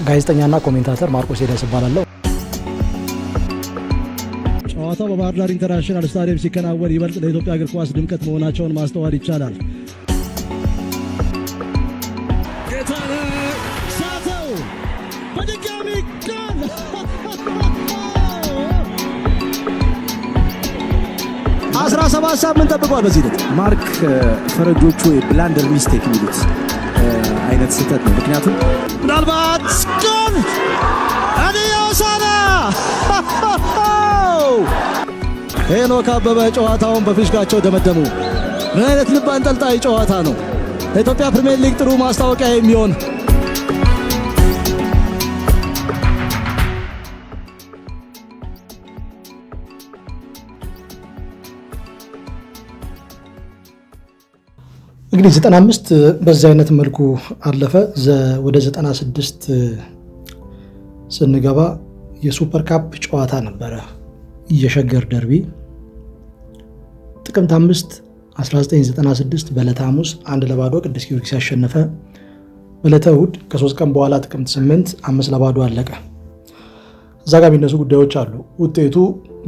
ጋዜጠኛና ኮሜንታተር ማርቆስ ሄደስ እባላለሁ። ጨዋታው በባህር ዳር ኢንተርናሽናል ስታዲየም ሲከናወን ይበልጥ ለኢትዮጵያ እግር ኳስ ድምቀት መሆናቸውን ማስተዋል ይቻላል። ሳተው በድጋሚ ጎል! 17 ሳምንት ጠብቋል። በዚህ ልክ ማርክ ፈረጆቹ የብላንደር ሚስቴክ የሚሉት አይነት ስህተት ነው። ምክንያቱም ምናልባት ጎል አዲዮሳና ሄኖክ አበበ ጨዋታውን በፊሽካቸው ደመደሙ። ምን አይነት ልብ አንጠልጣይ ጨዋታ ነው! ለኢትዮጵያ ፕሪሚየር ሊግ ጥሩ ማስታወቂያ የሚሆን እንግዲህ 95 በዚህ አይነት መልኩ አለፈ። ወደ 96 ስንገባ የሱፐር ካፕ ጨዋታ ነበረ። የሸገር ደርቢ ጥቅምት 5 1996 በዕለተ ሐሙስ 1-0 ቅዱስ ጊዮርጊስ ያሸነፈ። በዕለተ እሑድ ከ3 ቀን በኋላ ጥቅምት 8 5-0 አለቀ። እዛ ጋር የሚነሱ ጉዳዮች አሉ። ውጤቱ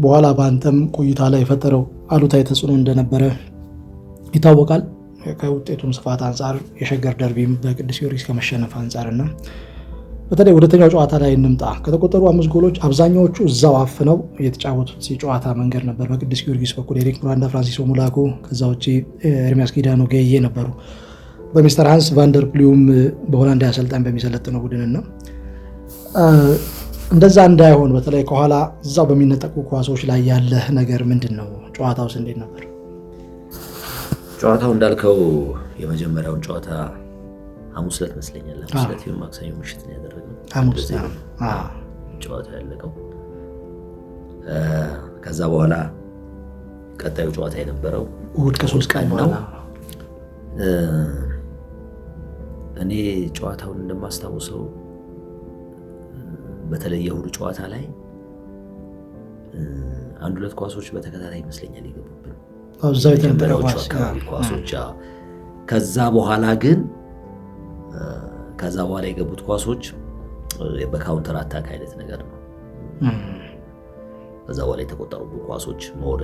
በኋላ በአንተም ቆይታ ላይ የፈጠረው አሉታዊ ተጽዕኖ እንደነበረ ይታወቃል። ከውጤቱም ስፋት አንጻር የሸገር ደርቢም በቅዱስ ጊዮርጊስ ከመሸነፍ አንጻርና በተለይ ወደተኛው ጨዋታ ላይ እንምጣ። ከተቆጠሩ 5 ጎሎች አብዛኛዎቹ እዛው አፍነው የተጫወቱት የጨዋታ መንገድ ነበር። በቅዱስ ጊዮርጊስ በኩል ኤሪክ ሙራንዳ፣ ፍራንሲስኮ ሙላኮ፣ ከዛ ውጪ ኤርሚያስ ኪዳኖ ገዬ ነበሩ። በሚስተር ሃንስ ቫንደር ፕሊውም በሆላንድ አሰልጣኝ በሚሰለጥነው ቡድንና እንደዛ እንዳይሆን በተለይ ከኋላ እዛው በሚነጠቁ ኳሶች ላይ ያለህ ነገር ምንድን ነው? ጨዋታውስ እንዴት ነበር? ጨዋታው እንዳልከው የመጀመሪያውን ጨዋታ ሐሙስ ዕለት መስለኛል። ሐሙስ ዕለት ማክሰኞ ምሽት ነው ያደረገው። ሐሙስ ጨዋታው ያለቀው። ከዛ በኋላ ቀጣዩ ጨዋታ የነበረው እሑድ ከ3 ቀን ነው። እኔ ጨዋታውን እንደማስታውሰው በተለይ የእሑድ ጨዋታ ላይ 1-2 ኳሶች በተከታታይ ይመስለኛል የገቡብን አብዛኛው የተነበረው ኳሶች። ከዛ በኋላ ግን የገቡት ኳሶች በካውንተር አታክ አይነት ነገር ነው። ከዛ በኋላ የተቆጠሩ ኳሶች ሞር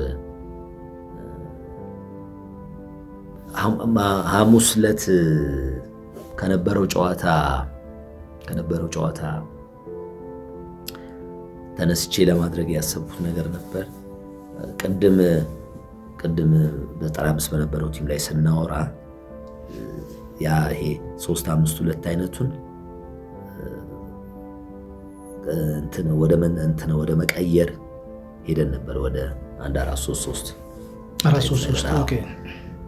ሐሙስ ዕለት ከነበረው ጨዋታ ተነስቼ ለማድረግ ያሰብኩት ነገር ነበር። ቅድም በ95 በነበረው ቲም ላይ ስናወራ ይሄ 3-5-2 አይነቱን ወደ መቀየር ሄደን ነበር። ወደ 1-4-3-3 ኦኬ።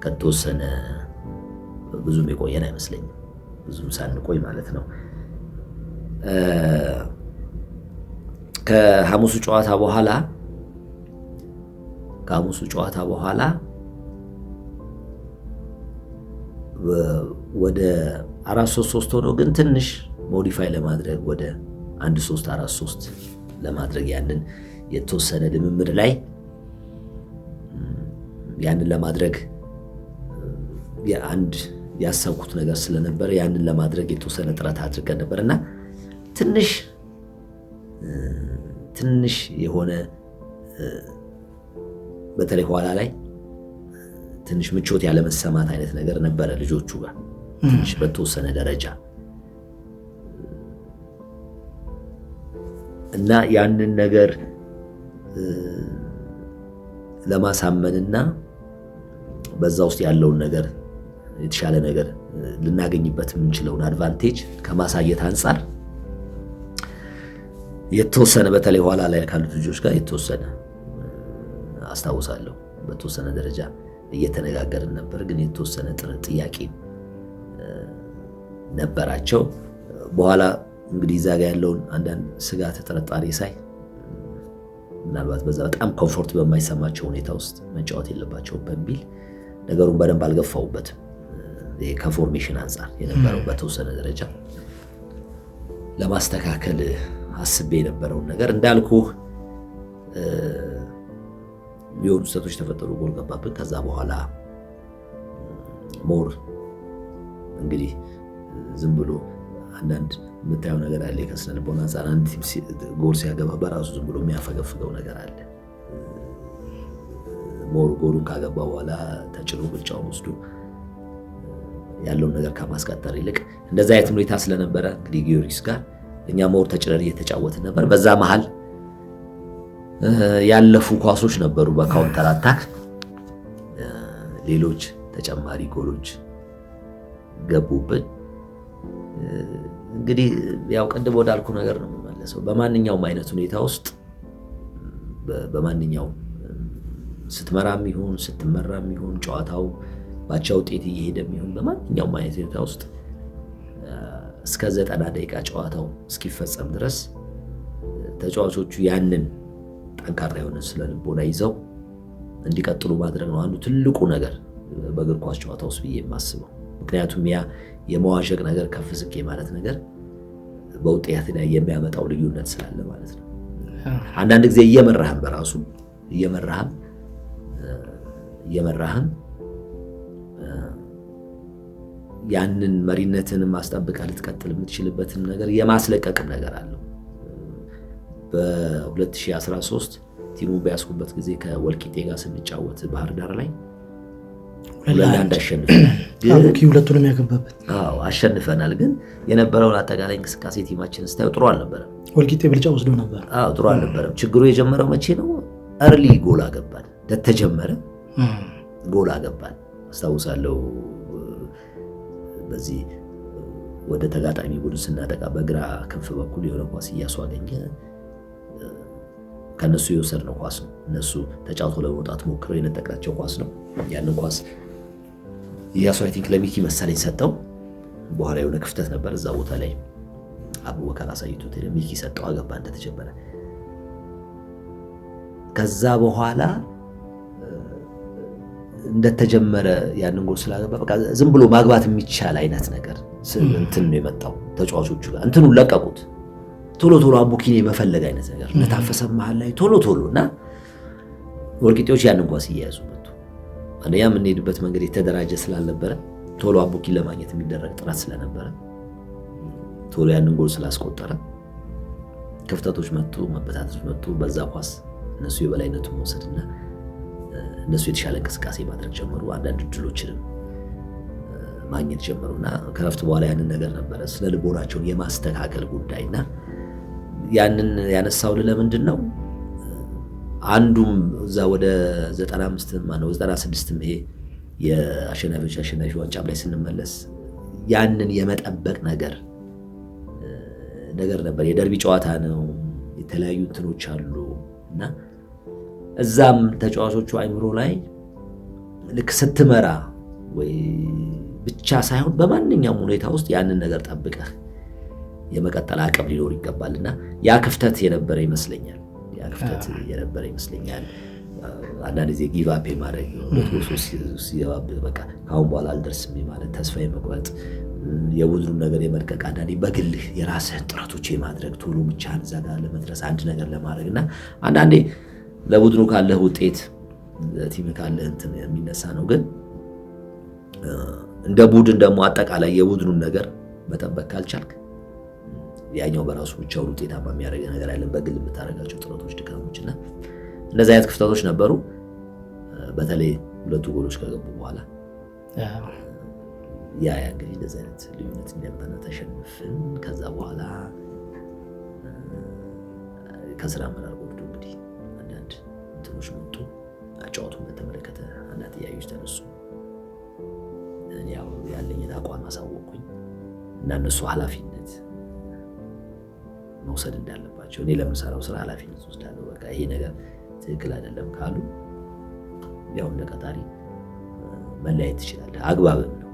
ከተወሰነ ብዙም የቆየን አይመስለኝም። ብዙም ሳንቆይ ማለት ነው። ከሐሙሱ ጨዋታ በኋላ ወደ 4-3-3 ሆኖ ግን ትንሽ ሞዲፋይ ለማድረግ ወደ 1-3-4-3 ለማድረግ ያንን የተወሰነ ልምምድ ላይ ያንን ለማድረግ አንድ ያሰብኩት ነገር ስለነበረ ያንን ለማድረግ የተወሰነ ጥረት አድርገን ነበርና ትንሽ የሆነ በተለይ ኋላ ላይ ትንሽ ምቾት ያለ መሰማት አይነት ነገር ነበረ ልጆቹ ጋር ትንሽ በተወሰነ ደረጃ እና ያንን ነገር ለማሳመንና በዛ ውስጥ ያለውን ነገር የተሻለ ነገር ልናገኝበት የምንችለውን አድቫንቴጅ ከማሳየት አንጻር የተወሰነ በተለይ ኋላ ላይ ካሉት ልጆች ጋር የተወሰነ አስታውሳለሁ በተወሰነ ደረጃ እየተነጋገርን ነበር። ግን የተወሰነ ጥያቄ ነበራቸው። በኋላ እንግዲህ እዛ ጋር ያለውን አንዳንድ ስጋት ተጠርጣሪ ሳይ ምናልባት በዛ በጣም ኮምፎርት በማይሰማቸው ሁኔታ ውስጥ መጫወት የለባቸውም በሚል ነገሩን በደንብ አልገፋውበትም። ከፎርሜሽን አንጻር የነበረው በተወሰነ ደረጃ ለማስተካከል አስቤ የነበረውን ነገር እንዳልኩ የሆኑ ስህተቶች ተፈጠሩ፣ ጎል ገባብን። ከዛ በኋላ ሞር እንግዲህ ዝም ብሎ አንዳንድ የምታየው ነገር አለ። ከስነ ልቦና አንፃር አንድ ቲም ጎል ሲያገባ በራሱ ዝም ብሎ የሚያፈገፍገው ነገር አለ። ሞር ጎሉን ካገባ በኋላ ተጭኖ ብቻውን ወስዶ ያለውን ነገር ከማስቀጠር ይልቅ እንደዛ አይነት ሁኔታ ስለነበረ እንግዲህ ጊዮርጊስ ጋር እኛ ሞር ተጭነን እየተጫወትን ነበር። በዛ መሃል ያለፉ ኳሶች ነበሩ በካውንተር አታክ ሌሎች ተጨማሪ ጎሎች ገቡብን። እንግዲህ ያው ቅድም ወዳልኩ ነገር ነው የምመለሰው። በማንኛውም አይነት ሁኔታ ውስጥ በማንኛውም ስትመራም ይሁን ስትመራም ይሁን ጨዋታው ባቻ ውጤት እየሄደም ይሁን በማንኛውም አይነት ሁኔታ ውስጥ እስከ 90 ደቂቃ ጨዋታው እስኪፈጸም ድረስ ተጫዋቾቹ ያንን ጠንካራ የሆነ ስነ ልቦና ይዘው እንዲቀጥሉ ማድረግ ነው አንዱ ትልቁ ነገር በእግር ኳስ ጨዋታ ውስጥ ብዬ የማስበው። ምክንያቱም ያ የመዋዠቅ ነገር ከፍ ዝቅ ማለት ነገር በውጤት ላይ የሚያመጣው ልዩነት ስላለ ማለት ነው። አንዳንድ ጊዜ እየመራህም በራሱ እየመራህም ያንን መሪነትን ማስጠበቅ ልትቀጥል የምትችልበትን ነገር የማስለቀቅም ነገር አለው። በ2013 ቲሙ በያስኩበት ጊዜ ከወልቂጤ ጋር ስንጫወት ባህር ዳር ላይ 2-1 አሸንፈናል። ግን ሁለቱንም ያገባበት አሸንፈናል። ግን የነበረውን አጠቃላይ እንቅስቃሴ ቲማችን ስታየው ጥሩ አልነበረም። ወልቂጤ ብልጫ ወስዶ ነበር። ጥሩ አልነበረም። ችግሩ የጀመረው መቼ ነው? እርሊ ጎል አገባን። ተጀመረ ጎል አገባን። አስታውሳለሁ በዚህ ወደ ተጋጣሚ ቡድን ስናጠቃ በግራ ክንፍ በኩል የሆነ ኳስ እያሱ አገኘ። ከነሱ የወሰድነው ኳስ ነው። እነሱ ተጫውቶ ለመውጣት ሞክረው የነጠቃቸው ኳስ ነው። ያንን ኳስ እያሱ አይ ቲንክ ለሚኪ መሰለኝ ሰጠው። በኋላ የሆነ ክፍተት ነበር እዛ ቦታ ላይ አቡበከር አሳይቶት ሚኪ ሰጠው፣ አገባ እንደተጀመረ። ከዛ በኋላ እንደተጀመረ ያንን ጎል ስላገባ በቃ ዝም ብሎ ማግባት የሚቻል አይነት ነገር እንትን ነው የመጣው። ተጫዋቾቹ ጋር እንትኑን ለቀቁት። ቶሎ አቡኪኔ መፈለግ አይነት ነገር ነታፈሰ መሃል ላይ ቶሎና ወልቂጤዎች ያንን ኳስ እየያዙ መጡ። አንደኛ የምንሄድበት መንገድ የተደራጀ ስላልነበረ ቶሎ አቡኪን ለማግኘት የሚደረግ ጥረት ስለነበረ ቶሎ ያንን ጎል ስላስቆጠረ ክፍተቶች መጡ፣ መበታተቶች መጡ። በዛ ኳስ እነሱ የበላይነቱን መውሰድና እነሱ የተሻለ እንቅስቃሴ ማድረግ ጀመሩ። አንዳንድ እድሎችንም ማግኘት ጀመሩና ከረፍት በኋላ ያንን ነገር ነበረ ስለ ልቦናቸውን የማስተካከል ጉዳይና ያንን ያነሳው ለምንድን ነው? አንዱም እዛ ወደ 95 ማነው 96 ይሄ የአሸናፊዎች አሸናፊ ዋንጫም ላይ ስንመለስ ያንን የመጠበቅ ነገር ነበር። የደርቢ ጨዋታ ነው፣ የተለያዩ እንትኖች አሉ እና እዛም ተጫዋቾቹ አይምሮ ላይ ልክ ስትመራ ወይ ብቻ ሳይሆን በማንኛውም ሁኔታ ውስጥ ያንን ነገር ጠብቀህ የመቀጠል አቅም ሊኖር ይገባልና ያ ክፍተት የነበረ ይመስለኛል። አንዳንድ ጊዜ ጊቭ አፕ ማድረግ በቃ ካሁን በኋላ አልደርስም ማለት ተስፋ የመቁረጥ የቡድኑ ነገር የመልቀቅ አንዳንዴ በግልህ የራስህን ጥረቶች የማድረግ ቶሎ ብቻህን እዛ ጋር ለመድረስ አንድ ነገር ለማድረግና አንዳንዴ ለቡድኑ ካለህ ውጤት ለቲም ካለህ እንትን የሚነሳ ነው። ግን እንደ ቡድን ደግሞ አጠቃላይ የቡድኑን ነገር መጠበቅ ካልቻልክ ያኛው በራሱ ብቻውን ውጤታማ የሚያደርግ ነገር አይደለም። በግል የምታደርጋቸው ጥረቶች፣ ድካሞችና እንደዚህ አይነት ክፍተቶች ነበሩ። በተለይ ሁለቱ ጎሎች ከገቡ በኋላ ያ እንግዲህ እንደዚህ አይነት ልዩነት እንደነበረ ተሸንፈን ከዛ በኋላ ከስራ መራር ወርዶ እንግዲህ አንዳንድ እንትኖች መጡ። አጫዋቱን በተመለከተ አንዳንድ ጥያቄዎች ተነሱ። ያው ያለኝን አቋም አሳወቅኩኝ እና እነሱ ኃላፊነት መውሰድ እንዳለባቸው እኔ ለምሰራው ስራ ኃላፊነት ወስዳለሁ። በቃ ይሄ ነገር ትክክል አይደለም ካሉ ያው እንደ ቀጣሪ መለያየት ትችላለህ። አግባብም ነው።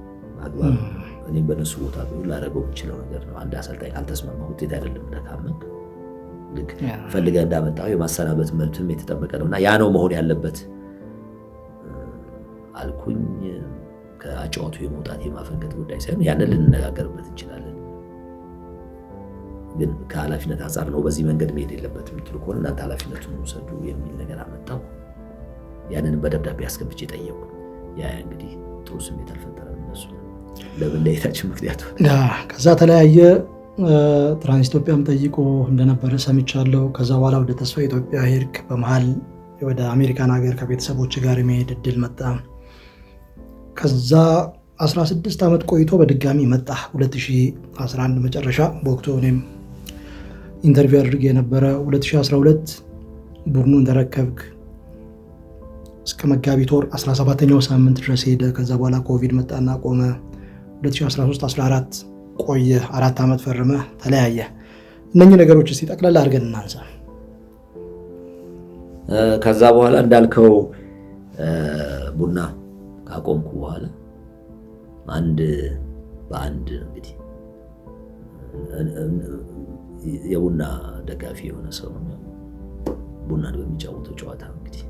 እኔ በነሱ ቦታ ቢሆን ላደርገው የምችለው ነገር ነው። አንድ አሰልጣኝ ካልተስማማ ውጤት አይደለም እንደካመንክ ልክ ፈልገህ እንዳመጣው የማሰናበት መብትም የተጠበቀ ነውና ያ ነው መሆን ያለበት አልኩኝ። ከአጫዋቱ የመውጣት የማፈንገጥ ጉዳይ ሳይሆን ያንን ልንነጋገርበት እንችላለን። ግን ከኃላፊነት አንጻር ነው በዚህ መንገድ መሄድ የለበትም የምትሉ ከሆነ እናንተ ኃላፊነቱን ውሰዱ የሚል ነገር አመጣው። ያንን በደብዳቤ አስገብቼ ጠየቁ። ያ እንግዲህ ጥሩ ስሜት አልፈጠረም እነሱ ለመለያየታችን ምክንያቱ። ከዛ ተለያየ። ትራንስ ኢትዮጵያም ጠይቆ እንደነበረ ሰምቻለሁ። ከዛ በኋላ ወደ ተስፋ ኢትዮጵያ ሄድክ። በመሀል ወደ አሜሪካን ሀገር ከቤተሰቦች ጋር የመሄድ እድል መጣ። ከዛ 16 ዓመት ቆይቶ በድጋሚ መጣ 2011 መጨረሻ። በወቅቱ እኔም ኢንተርቪው አድርጌ የነበረ 2012 ቡድኑን ተረከብክ። እስከ መጋቢት ወር 17ኛው ሳምንት ድረስ ሄደ። ከዛ በኋላ ኮቪድ መጣና ቆመ። 2013-14 ቆየ። 4 ዓመት ፈርመ ተለያየ። እነኚህ ነገሮች እስቲ ጠቅላላ አድርገን እናንሳ። ከዛ በኋላ እንዳልከው ቡና ካቆምኩ በኋላ አንድ በአንድ እንግዲህ የቡና ደጋፊ የሆነ ሰው ነው ቡናን በሚጫወተው ጨዋታ እንግዲህ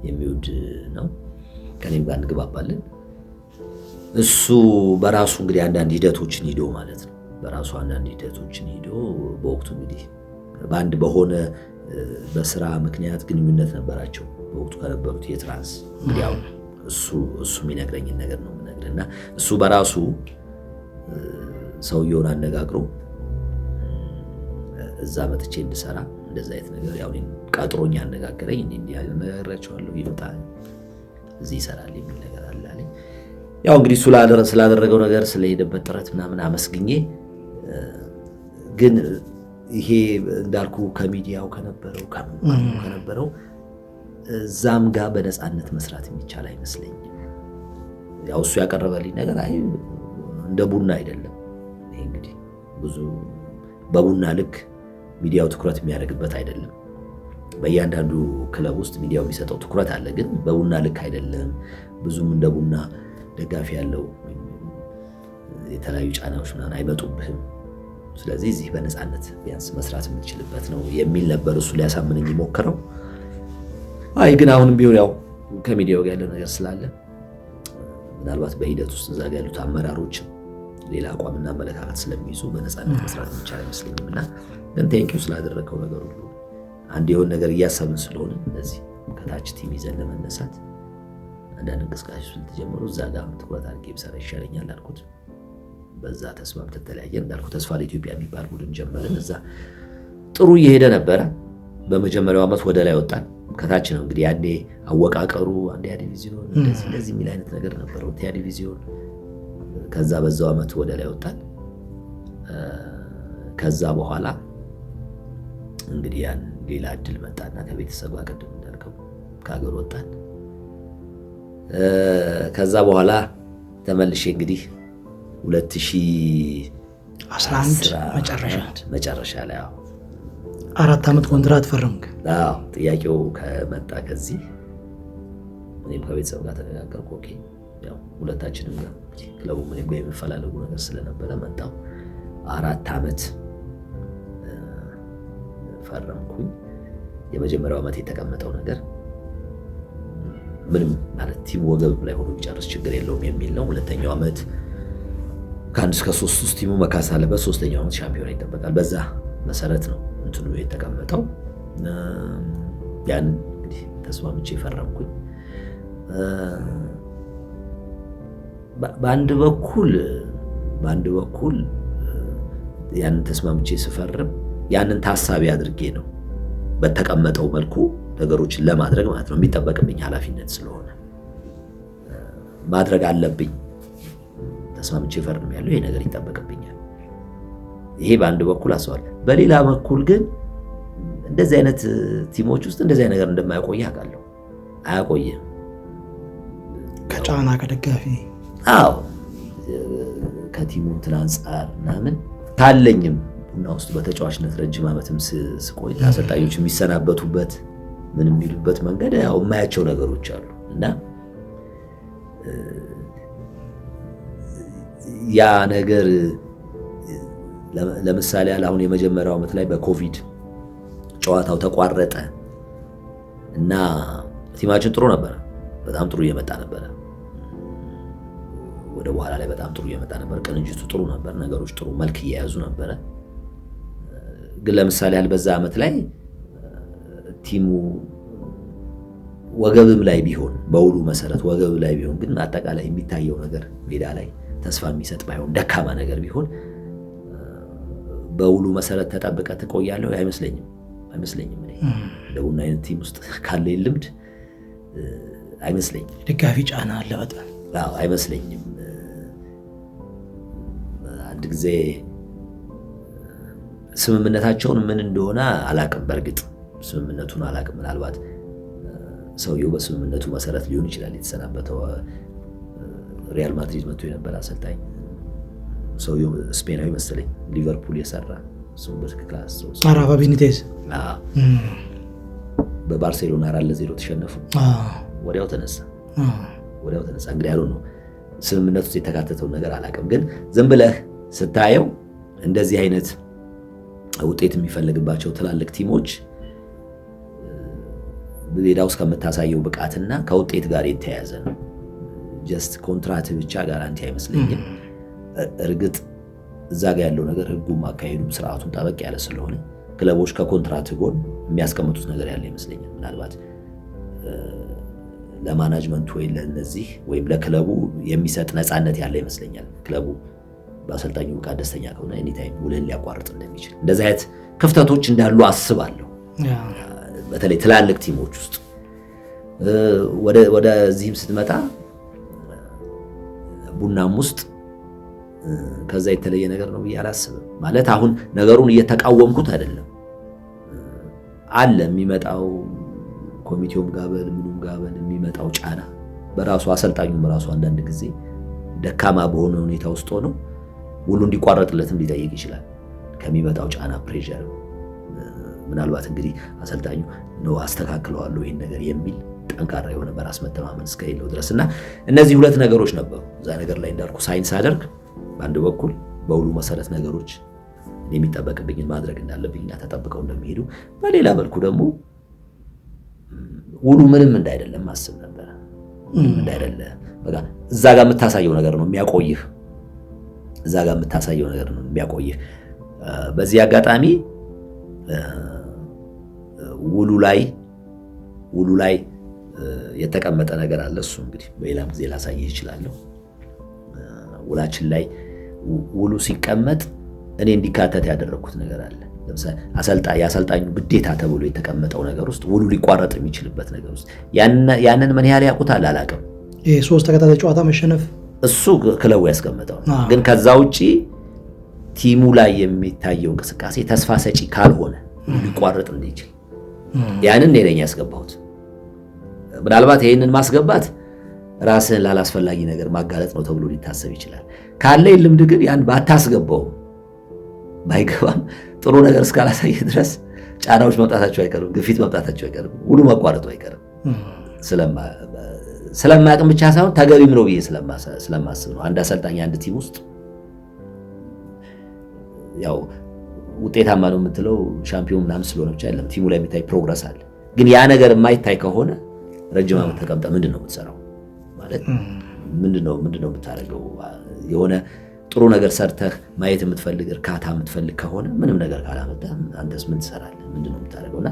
የሚወድ ነው። ከኔም ጋር እንግባባለን። እሱ በራሱ እንግዲህ አንዳንድ ሂደቶችን ሄዶ ማለት ነው በራሱ አንዳንድ ሂደቶችን ሄዶ በወቅቱ እንግዲህ በአንድ በሆነ በስራ ምክንያት ግንኙነት ነበራቸው በወቅቱ ከነበሩት የትራንስ እንግዲህ ያው እሱ የሚነግረኝን ነገር ነው የምነግርህና እሱ በራሱ ሰውየውን አነጋግሮ እዛ መጥቼ እንድሰራ እንደዛ አይነት ነገር ያው ቀጥሮኛ አነጋገረኝ። እንዲህ ያለ ነገራቸዋለሁ ይመጣ እዚህ ይሰራል የሚል ነገር አለ አለኝ። ያው እንግዲህ ስላደረገው ነገር ስለሄደበት ጥረት ምናምን አመስግኜ ግን ይሄ እንዳልኩ ከሚዲያው ከነበረው እዛም ጋር በነፃነት መስራት የሚቻል አይመስለኝም። ያው እሱ ያቀረበልኝ ነገር አይ እንደ ቡና አይደለም። ይሄ እንግዲህ ብዙ በቡና ልክ ሚዲያው ትኩረት የሚያደርግበት አይደለም። በእያንዳንዱ ክለብ ውስጥ ሚዲያው የሚሰጠው ትኩረት አለ፣ ግን በቡና ልክ አይደለም። ብዙም እንደ ቡና ደጋፊ ያለው የተለያዩ ጫናዎች ምናምን አይመጡብህም። ስለዚህ እዚህ በነፃነት ቢያንስ መስራት የምንችልበት ነው የሚል ነበር እሱ ሊያሳምነኝ የሞከረው። አይ ግን አሁንም ቢሆን ያው ከሚዲያው ጋር ያለው ነገር ስላለ ምናልባት በሂደት ውስጥ እዛ ጋር ያሉት አመራሮች ሌላ አቋምና አመለካከት ስለሚይዙ በነፃነት መስራት የሚቻል አይመስለኝም። እና ግን ቴንኪው ስላደረገው ነገር ሁሉ አንድ የሆነ ነገር እያሰብን ስለሆነ እነዚህ ከታች ቲም ይዘን ለመነሳት አንዳንድ እንቅስቃሴ ስለተጀመሩ እዛ ጋር ትኩረት አድርጌ ብሰራ ይሻለኛል አልኩት። በዛ ተስማምተን ተለያየን። እንዳልኩ ተስፋ ለኢትዮጵያ የሚባል ቡድን ጀመርን። እዛ ጥሩ እየሄደ ነበረ። በመጀመሪያው ዓመት ወደ ላይ ወጣን። ከታች ነው እንግዲህ ያኔ አወቃቀሩ አንደኛ ዲቪዚዮን እንደዚህ የሚል አይነት ነገር ነበረው ቲያ ዲቪዚዮን። ከዛ በዛው ዓመት ወደ ላይ ወጣን። ከዛ በኋላ እንግዲህ ያን ሌላ እድል መጣና ከቤተሰብ ጋር ቅድም እንዳልከው ከሀገር ወጣን። ከዛ በኋላ ተመልሼ እንግዲህ 2011 መጨረሻ ላይ 4 ዓመት ኮንትራት ፈረምክ። አዎ ጥያቄው ከመጣ ከዚህ እኔም ከቤተሰብ ጋር ተነጋገርኩ። ኦኬ ያው ሁለታችንም ጋር ክለቡ ምንም ጋር የሚፈላለጉ ነገር ስለነበረ መጣው 4 ዓመት ፈረምኩኝ። የመጀመሪያው ዓመት የተቀመጠው ነገር ምንም ማለት ቲም ወገብ ላይ ሆኖ ቢጨርስ ችግር የለውም የሚል ነው። ሁለተኛው ዓመት ከ1 እስከ 3 ውስጥ ቲሙ መካስ አለበት። ሶስተኛው ዓመት ሻምፒዮን ይጠበቃል። በዛ መሰረት ነው እንትኑ የተቀመጠው። ያን እንግዲህ ተስማምቼ ፈረምኩኝ። በአንድ በኩል ያንን ተስማምቼ ስፈርም ያንን ታሳቢ አድርጌ ነው በተቀመጠው መልኩ ነገሮችን ለማድረግ ማለት ነው። የሚጠበቅብኝ ኃላፊነት ስለሆነ ማድረግ አለብኝ። ተስማምቼ ፈርም ያለው ይሄ ነገር ይጠበቅብኛል። ይሄ በአንድ በኩል አስባለሁ። በሌላ በኩል ግን እንደዚህ አይነት ቲሞች ውስጥ እንደዚህ አይነት ነገር እንደማያቆይ አውቃለሁ። አያቆይም ከጫና ከደጋፊ አዎ ከቲሙ እንትን አንጻር ምናምን ካለኝም ቡና ውስጥ በተጫዋችነት ረጅም ዓመትም ስቆይ አሰልጣኞች የሚሰናበቱበት ምን የሚሉበት መንገድ ያው የማያቸው ነገሮች አሉ እና ያ ነገር ለምሳሌ አሁን የመጀመሪያው ዓመት ላይ በኮቪድ ጨዋታው ተቋረጠ እና ቲማችን ጥሩ ነበር። በጣም ጥሩ እየመጣ ነበር። ወደ በኋላ ላይ በጣም ጥሩ እየመጣ ነበር። ቅንጅቱ ጥሩ ነበር። ነገሮች ጥሩ መልክ እየያዙ ነበር። ግን ለምሳሌ በዛ ዓመት ላይ ቲሙ ወገብም ላይ ቢሆን በውሉ መሰረት ወገብ ላይ ቢሆን ግን አጠቃላይ የሚታየው ነገር ሜዳ ላይ ተስፋ የሚሰጥ ባይሆን ደካማ ነገር ቢሆን በውሉ መሰረት ተጠብቀ ትቆያለህ አይመስለኝም። እኔ ለቡና አይነት ቲም ውስጥ ካለ ልምድ አይመስለኝም። ደጋፊ ጫና አለ በጣም አይመስለኝም። አንድ ጊዜ ስምምነታቸውን ምን እንደሆነ አላቅም። በእርግጥ ስምምነቱን አላቅም። ምናልባት ሰውየው በስምምነቱ መሰረት ሊሆን ይችላል የተሰናበተው። ሪያል ማድሪድ መጥቶ የነበረ አሰልጣኝ ሰውየው ስፔናዊ መሰለኝ፣ ሊቨርፑል የሰራ እሱም በትክክል ራፋ ቤኒቴዝ በባርሴሎና 4-0 ተሸነፉ። ወዲያው ተነሳ። እንግዲህ ያሉ ነው ስምምነቱ ውስጥ የተካተተውን ነገር አላቅም። ግን ዝም ብለህ ስታየው እንደዚህ አይነት ውጤት የሚፈልግባቸው ትላልቅ ቲሞች ሜዳ ውስጥ ከምታሳየው ብቃትና ከውጤት ጋር የተያያዘ ነው። ጀስት ኮንትራት ብቻ ጋራንቲ አይመስለኝም። እርግጥ እዛ ጋር ያለው ነገር ህጉም አካሄዱም ስርዓቱም ጠበቅ ያለ ስለሆነ ክለቦች ከኮንትራት ጎን የሚያስቀምጡት ነገር ያለ ይመስለኛል። ምናልባት ለማናጅመንቱ ወይ ለነዚህ ወይም ለክለቡ የሚሰጥ ነፃነት ያለ ይመስለኛል። ክለቡ በአሰልጣኙ ብቃት ደስተኛ ከሆነ ኤኒታይም ውልን ሊያቋርጥ እንደሚችል እንደዚህ አይነት ክፍተቶች እንዳሉ አስባለሁ። በተለይ ትላልቅ ቲሞች ውስጥ ወደዚህም ስትመጣ ቡናም ውስጥ ከዛ የተለየ ነገር ነው ብዬ አላስብም። ማለት አሁን ነገሩን እየተቃወምኩት አይደለም። አለ የሚመጣው ኮሚቴውም ጋበል ምኑም ጋበል የሚመጣው ጫና በራሱ አሰልጣኙም ራሱ አንዳንድ ጊዜ ደካማ በሆነ ሁኔታ ውስጥ ሆኖ ውሉ እንዲቋረጥለትም ሊጠይቅ ይችላል ከሚመጣው ጫና ፕሬሸር። ምናልባት እንግዲህ አሰልጣኙ ነው አስተካክለዋለሁ ይሄን ነገር የሚል ጠንካራ የሆነ በራስ መተማመን እስከሌለው ድረስና እነዚህ ሁለት ነገሮች ነበሩ። እዛ ነገር ላይ እንዳልኩ ሳይንስ አደርግ በአንድ በኩል በውሉ መሰረት ነገሮች የሚጠበቅብኝን ማድረግ እንዳለብኝና ተጠብቀው እንደሚሄዱ፣ በሌላ መልኩ ደግሞ ውሉ ምንም እንዳይደለም ማስብ ነበር። ምንም እንዳይደለ በቃ እዛ ጋር የምታሳየው ነገር ነው የሚያቆይህ። በዚህ አጋጣሚ ውሉ ላይ የተቀመጠ ነገር አለ። እሱ እንግዲህ በሌላም ጊዜ ላሳይህ እችላለሁ። ውላችን ላይ ውሉ ሲቀመጥ እኔ እንዲካተት ያደረኩት ነገር አለ። ለምሳሌ የአሰልጣኙ ግዴታ ተብሎ የተቀመጠው ነገር ውስጥ ውሉ ሊቋረጥ የሚችልበት ነገር ውስጥ ያንን ምን ያህል ያውቁታል አላውቅም። ይሄ 3 ተከታታይ ጨዋታ መሸነፍ እሱ ክለቡ ያስቀመጠው ነው። ግን ከዛ ውጪ ቲሙ ላይ የሚታየው እንቅስቃሴ ተስፋ ሰጪ ካልሆነ ሊቋረጥ እንዲችል ያንን እኔ ነኝ ያስገባሁት። ምናልባት ይሄንን ማስገባት ራስን ላላስፈላጊ ነገር ማጋለጥ ነው ተብሎ ሊታሰብ ይችላል። ካለ ልምድ ግን ያን ባታስገባው ባይገባም ጥሩ ነገር እስካላሳየ ድረስ ጫናዎች መምጣታቸው አይቀርም፣ ግፊት መምጣታቸው አይቀርም፣ ውሉ መቋረጡ አይቀርም። ስለማያውቅም ብቻ ሳይሆን ተገቢም ነው ብዬ ስለማስብ ነው። አንድ አሰልጣኝ አንድ ቲም ውስጥ ያው ውጤታማ ነው የምትለው ሻምፒዮን ምናምን ስለሆነ ብቻ አይደለም። ቲሙ ላይ የሚታይ ፕሮግረስ አለ። ግን ያ ነገር የማይታይ ከሆነ ረጅም ዓመት ተቀምጠ ምንድነው የምትሰራው? ማለት ምንድነው የምታደርገው? የሆነ ጥሩ ነገር ሰርተህ ማየት የምትፈልግ እርካታ የምትፈልግ ከሆነ ምንም ነገር ካላመጣ አንተስ ምን ትሰራለህ? ምንድነው የምታደርገውና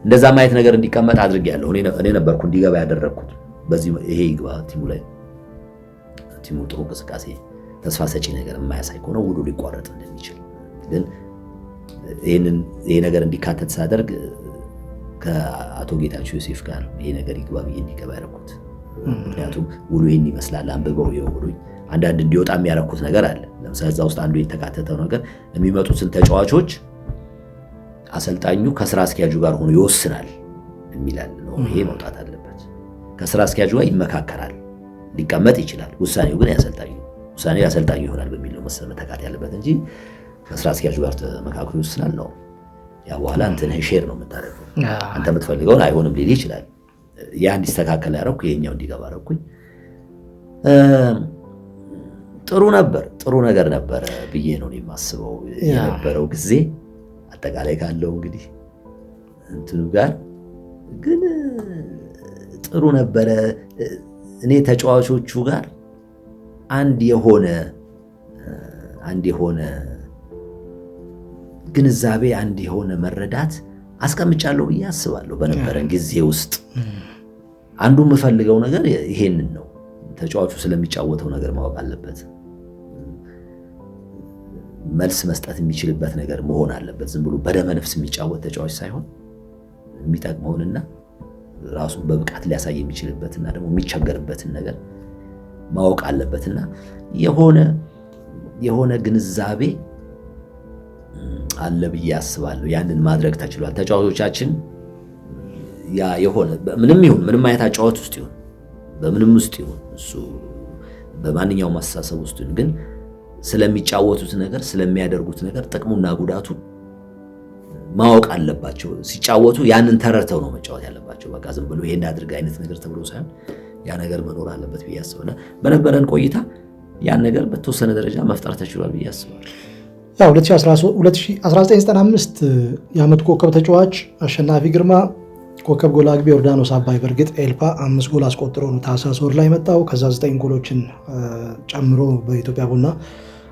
እንደዛ ማየት ነገር እንዲቀመጥ አድርጌያለሁ። እኔ ነበርኩ እንዲገባ ያደረኩት። በዚህ ይሄ ይግባ ቲሙ ላይ ቲሙ ጥሩ እንቅስቃሴ ተስፋ ሰጪ ነገር የማያሳይ ከሆነ ውሉ ሊቋረጥ እንደሚችል ግን ይሄ ነገር እንዲካተት ሳደርግ ከአቶ ጌታቸው ዮሴፍ ጋር ይሄ ነገር ይግባ ብዬ እንዲገባ ያደረኩት። ምክንያቱም ውሉ ይሄን ይመስላል አንብበው ይወሩኝ አንዳንድ እንዲወጣ የሚያረኩት ነገር አለ። ለምሳሌ እዛ ውስጥ አንዱ የተካተተው ነገር የሚመጡትን ተጫዋቾች አሰልጣኙ ከስራ አስኪያጁ ጋር ሆኖ ይወስናል የሚላል ነው። ይሄ መውጣት አለበት። ከስራ አስኪያጁ ጋር ይመካከራል፣ ሊቀመጥ ይችላል። ውሳኔው ግን ያሰልጣኙ ይሆናል በሚል ነው መተካት ያለበት እንጂ ከስራ አስኪያጁ ጋር ተመካክሮ ይወስናል ነው። ያ በኋላ እንትን ሼር ነው የምታደርገው። አንተ የምትፈልገውን አይሆንም ሊል ይችላል። ያ እንዲስተካከል ያደረኩ ይሄኛው እንዲገባ አደረኩኝ። ጥሩ ነገር ነበረ ብዬ ነው የማስበው የነበረው ጊዜ አጠቃላይ ካለው እንግዲህ እንትኑ ጋር ግን ጥሩ ነበረ። እኔ ተጫዋቾቹ ጋር አንድ የሆነ ግንዛቤ አንድ የሆነ መረዳት አስቀምጫለሁ ብዬ አስባለሁ። በነበረን ጊዜ ውስጥ አንዱ የምፈልገው ነገር ይሄንን ነው። ተጫዋቹ ስለሚጫወተው ነገር ማወቅ አለበት። መልስ መስጠት የሚችልበት ነገር መሆን አለበት። ዝም ብሎ በደመ ነፍስ የሚጫወት ተጫዋች ሳይሆን የሚጠቅመውንና ራሱን በብቃት ሊያሳይ የሚችልበትና ደግሞ የሚቸገርበትን ነገር ማወቅ አለበትና የሆነ ግንዛቤ አለ ብዬ አስባለሁ። ያንን ማድረግ ተችሏል። ተጫዋቾቻችን ያ የሆነ ምንም አይነት አጫዋት ውስጥ ይሁን በምንም ውስጥ ይሁን እሱ በማንኛውም አስተሳሰብ ውስጥ ይሁን ግን ስለሚጫወቱት ነገር ስለሚያደርጉት ነገር ጥቅሙና ጉዳቱ ማወቅ አለባቸው። ሲጫወቱ ያንን ተረድተው ነው መጫወት ያለባቸው። በቃ ዝም ብሎ ይሄን አድርግ አይነት ነገር ተብሎ ሳይሆን ያ ነገር መኖር አለበት ብዬ አስባለሁ። በነበረን ቆይታ ያን ነገር በተወሰነ ደረጃ መፍጠር ተችሏል ብዬ አስባለሁ። ያው 1995 የዓመቱ ኮከብ ተጫዋች አሸናፊ ግርማ፣ ኮከብ ጎል አግቢ ዮርዳኖስ አባይ። በእርግጥ ኤልፓ 5 ጎል አስቆጥሮ ነው ታህሳስ ወር ላይ መጣው። ከዛ 9 ጎሎችን ጨምሮ በኢትዮጵያ ቡና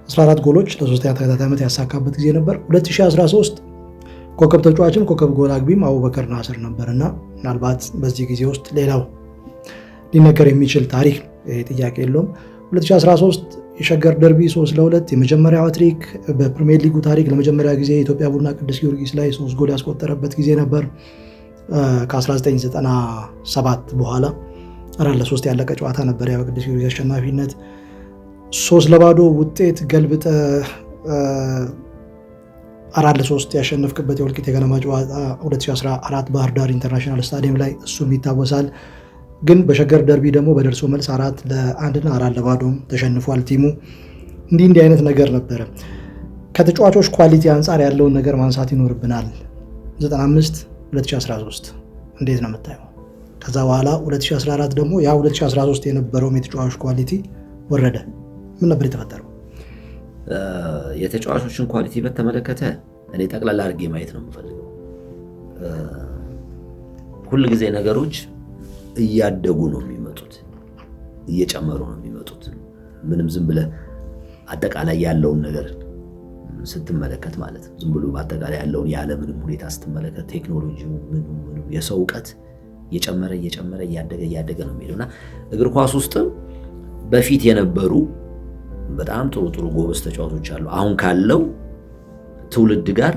14 ጎሎች ለሶስተኛ ተከታታይ ዓመት ያሳካበት ጊዜ ነበር። 2013 ኮከብ ተጫዋችም ኮከብ ጎል አግቢም አቡበከር ናስር ነበርና ምናልባት በዚህ ጊዜ ውስጥ ሌላው ሊነገር የሚችል ታሪክ ጥያቄ የለውም። 2013 የሸገር ደርቢ 3-2 የመጀመሪያው ሃትሪክ በፕሪሚየር ሊጉ ታሪክ ለመጀመሪያ ጊዜ የኢትዮጵያ ቡና ቅዱስ ጊዮርጊስ ላይ 3 ጎል ያስቆጠረበት ጊዜ ነበር። ከ1997 በኋላ 4-3 ያለቀ ጨዋታ ነበር ያው ቅዱስ ጊዮርጊስ አሸናፊነት 3-0 ውጤት ገልብጠ 4-3 ያሸነፍክበት የወልቂጤ ከነማ ጨዋታ 2014 ባህር ዳር ኢንተርናሽናል ስታዲየም ላይ እሱም ይታወሳል። ግን በሸገር ደርቢ ደግሞ በደርሶ መልስ 4-1 እና 4-0 ተሸንፏል ቲሙ። እንዲህ አይነት ነገር ነበረ። ከተጫዋቾች ኳሊቲ አንጻር ያለውን ነገር ማንሳት ይኖርብናል። 95 2013 እንዴት ነው የምታየው? ከዛ በኋላ 2014 ደግሞ ያ 2013 የነበረውም የተጫዋቾች ኳሊቲ ወረደ። ምን ነበር የተፈጠረው? የተጫዋቾችን ኳሊቲ በተመለከተ እኔ ጠቅላላ አድርጌ ማየት ነው የምፈልገው። ሁል ጊዜ ነገሮች እያደጉ ነው የሚመጡት፣ እየጨመሩ ነው የሚመጡት። ምንም ዝም ብለህ አጠቃላይ ያለውን ነገር ስትመለከት ማለት ነው። ዝም ብሎ አጠቃላይ ያለውን የዓለምንም ሁኔታ ስትመለከት ቴክኖሎጂው ምኑ የሰው እውቀት እየጨመረ እያደገ ነው የሚሄደውና እግር ኳስ ውስጥም በፊት የነበሩ በጣም ጥሩ ጎበዝ ተጫዋቾች አሉ። አሁን ካለው ትውልድ ጋር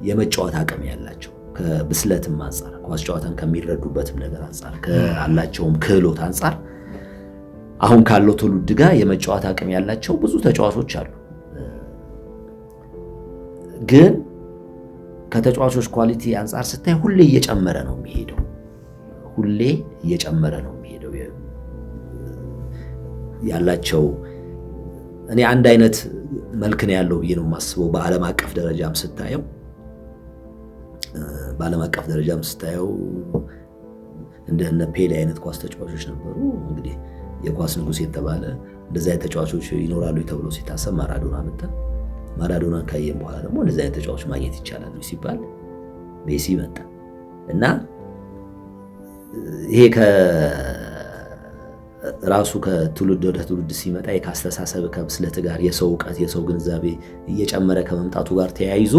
የመጫወት አቅም ያላቸው ከብስለትም አንጻር ኳስ ጨዋታን ከሚረዱበትም ነገር አንጻር ካላቸውም ክህሎት አንጻር አሁን ካለው ትውልድ ጋር የመጫወት አቅም ያላቸው ብዙ ተጫዋቾች አሉ። ግን ከተጫዋቾች ኳሊቲ አንጻር ስታይ ሁሌ እየጨመረ ነው የሚሄደው። ያላቸው እኔ አንድ አይነት መልክ ነው ያለው ብዬ ነው የማስበው። በዓለም አቀፍ ደረጃም ስታየው እንደነ ፔሌ አይነት ኳስ ተጫዋቾች ነበሩ። እንግዲህ የኳስ ንጉስ የተባለ እንደዚህ አይነት ተጫዋቾች ይኖራሉ ተብሎ ሲታሰብ ማራዶናን ካየን በኋላ ደግሞ እንደዚህ አይነት ተጫዋቾች ማግኘት ይቻላል ሲባል ሜሲ መጣ እና ይሄ ራሱ ከትውልድ ወደ ትውልድ ሲመጣ የካስተሳሰብ ከብስለት ጋር የሰው እውቀት የሰው ግንዛቤ እየጨመረ ከመምጣቱ ጋር ተያይዞ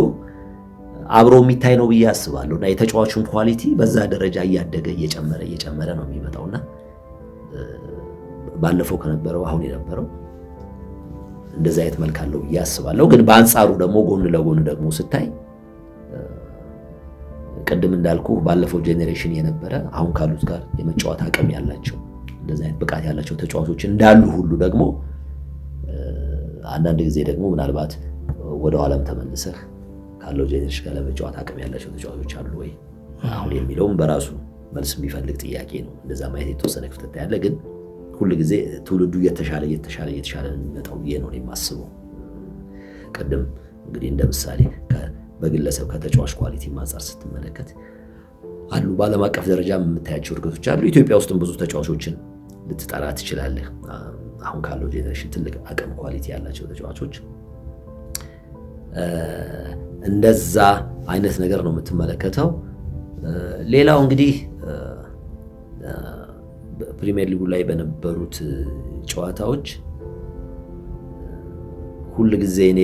አብሮ የሚታይ ነው ብዬ አስባለሁ። እና የተጫዋቹን ኳሊቲ በዛ ደረጃ እያደገ እየጨመረ ነው የሚመጣውና ባለፈው ከነበረው አሁን የነበረው እንደዛ አይነት መልክ አለው ብዬ አስባለሁ። ግን በአንጻሩ ደግሞ ጎን ለጎን ደግሞ ስታይ ቅድም እንዳልኩ ባለፈው ጄኔሬሽን የነበረ አሁን ካሉት ጋር የመጫወት አቅም ያላቸው እንደዛ አይነት ብቃት ያላቸው ተጫዋቾች እንዳሉ ሁሉ ደግሞ አንዳንድ ጊዜ ደግሞ ምናልባት ወደ ኋላም ተመልሰህ ካለው ጄኔሬሽን ጋር ለመጫወት አቅም ያላቸው ተጫዋቾች አሉ ወይ አሁን የሚለውም በራሱ መልስ የሚፈልግ ጥያቄ ነው። እንደዛ ማየት የተወሰነ ክፍተት ያለ ግን ሁሉ ጊዜ ትውልዱ እየተሻለ የሚመጣው ብዬ ነው የማስበው። ቅድም እንግዲህ እንደ ምሳሌ በግለሰብ ከተጫዋች ኳሊቲ አንጻር ስትመለከት አሉ በዓለም አቀፍ ደረጃ የምታያቸው እድገቶች አሉ። ኢትዮጵያ ውስጥም ብዙ ተጫዋቾችን ልትጠራ ትችላለህ። አሁን ካለው ጄኔሬሽን ትልቅ አቅም ኳሊቲ ያላቸው ተጫዋቾች እንደዛ አይነት ነገር ነው የምትመለከተው። ሌላው እንግዲህ ፕሪሚየር ሊጉ ላይ በነበሩት ጨዋታዎች ሁሉ ጊዜ እኔ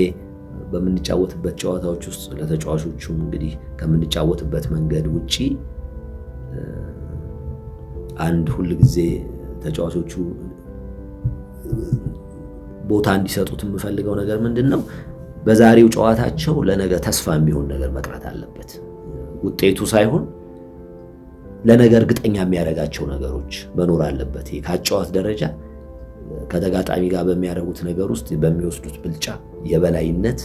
በምንጫወትበት ጨዋታዎች ውስጥ ለተጫዋቾቹም እንግዲህ ከምንጫወትበት መንገድ ውጪ አንድ ሁሉ ጊዜ ተጫዋቾቹ ቦታ እንዲሰጡት የምፈልገው ነገር ምንድነው በዛሬው ጨዋታቸው ለነገ ተስፋ የሚሆን ነገር መቅረት አለበት። ውጤቱ ሳይሆን ለነገ እርግጠኛ የሚያደርጋቸው ነገሮች መኖር አለበት። ይሄ ካጨዋት ደረጃ ከተጋጣሚ ጋር በሚያደርጉት ነገር ውስጥ በሚወስዱት ብልጫ የበላይነት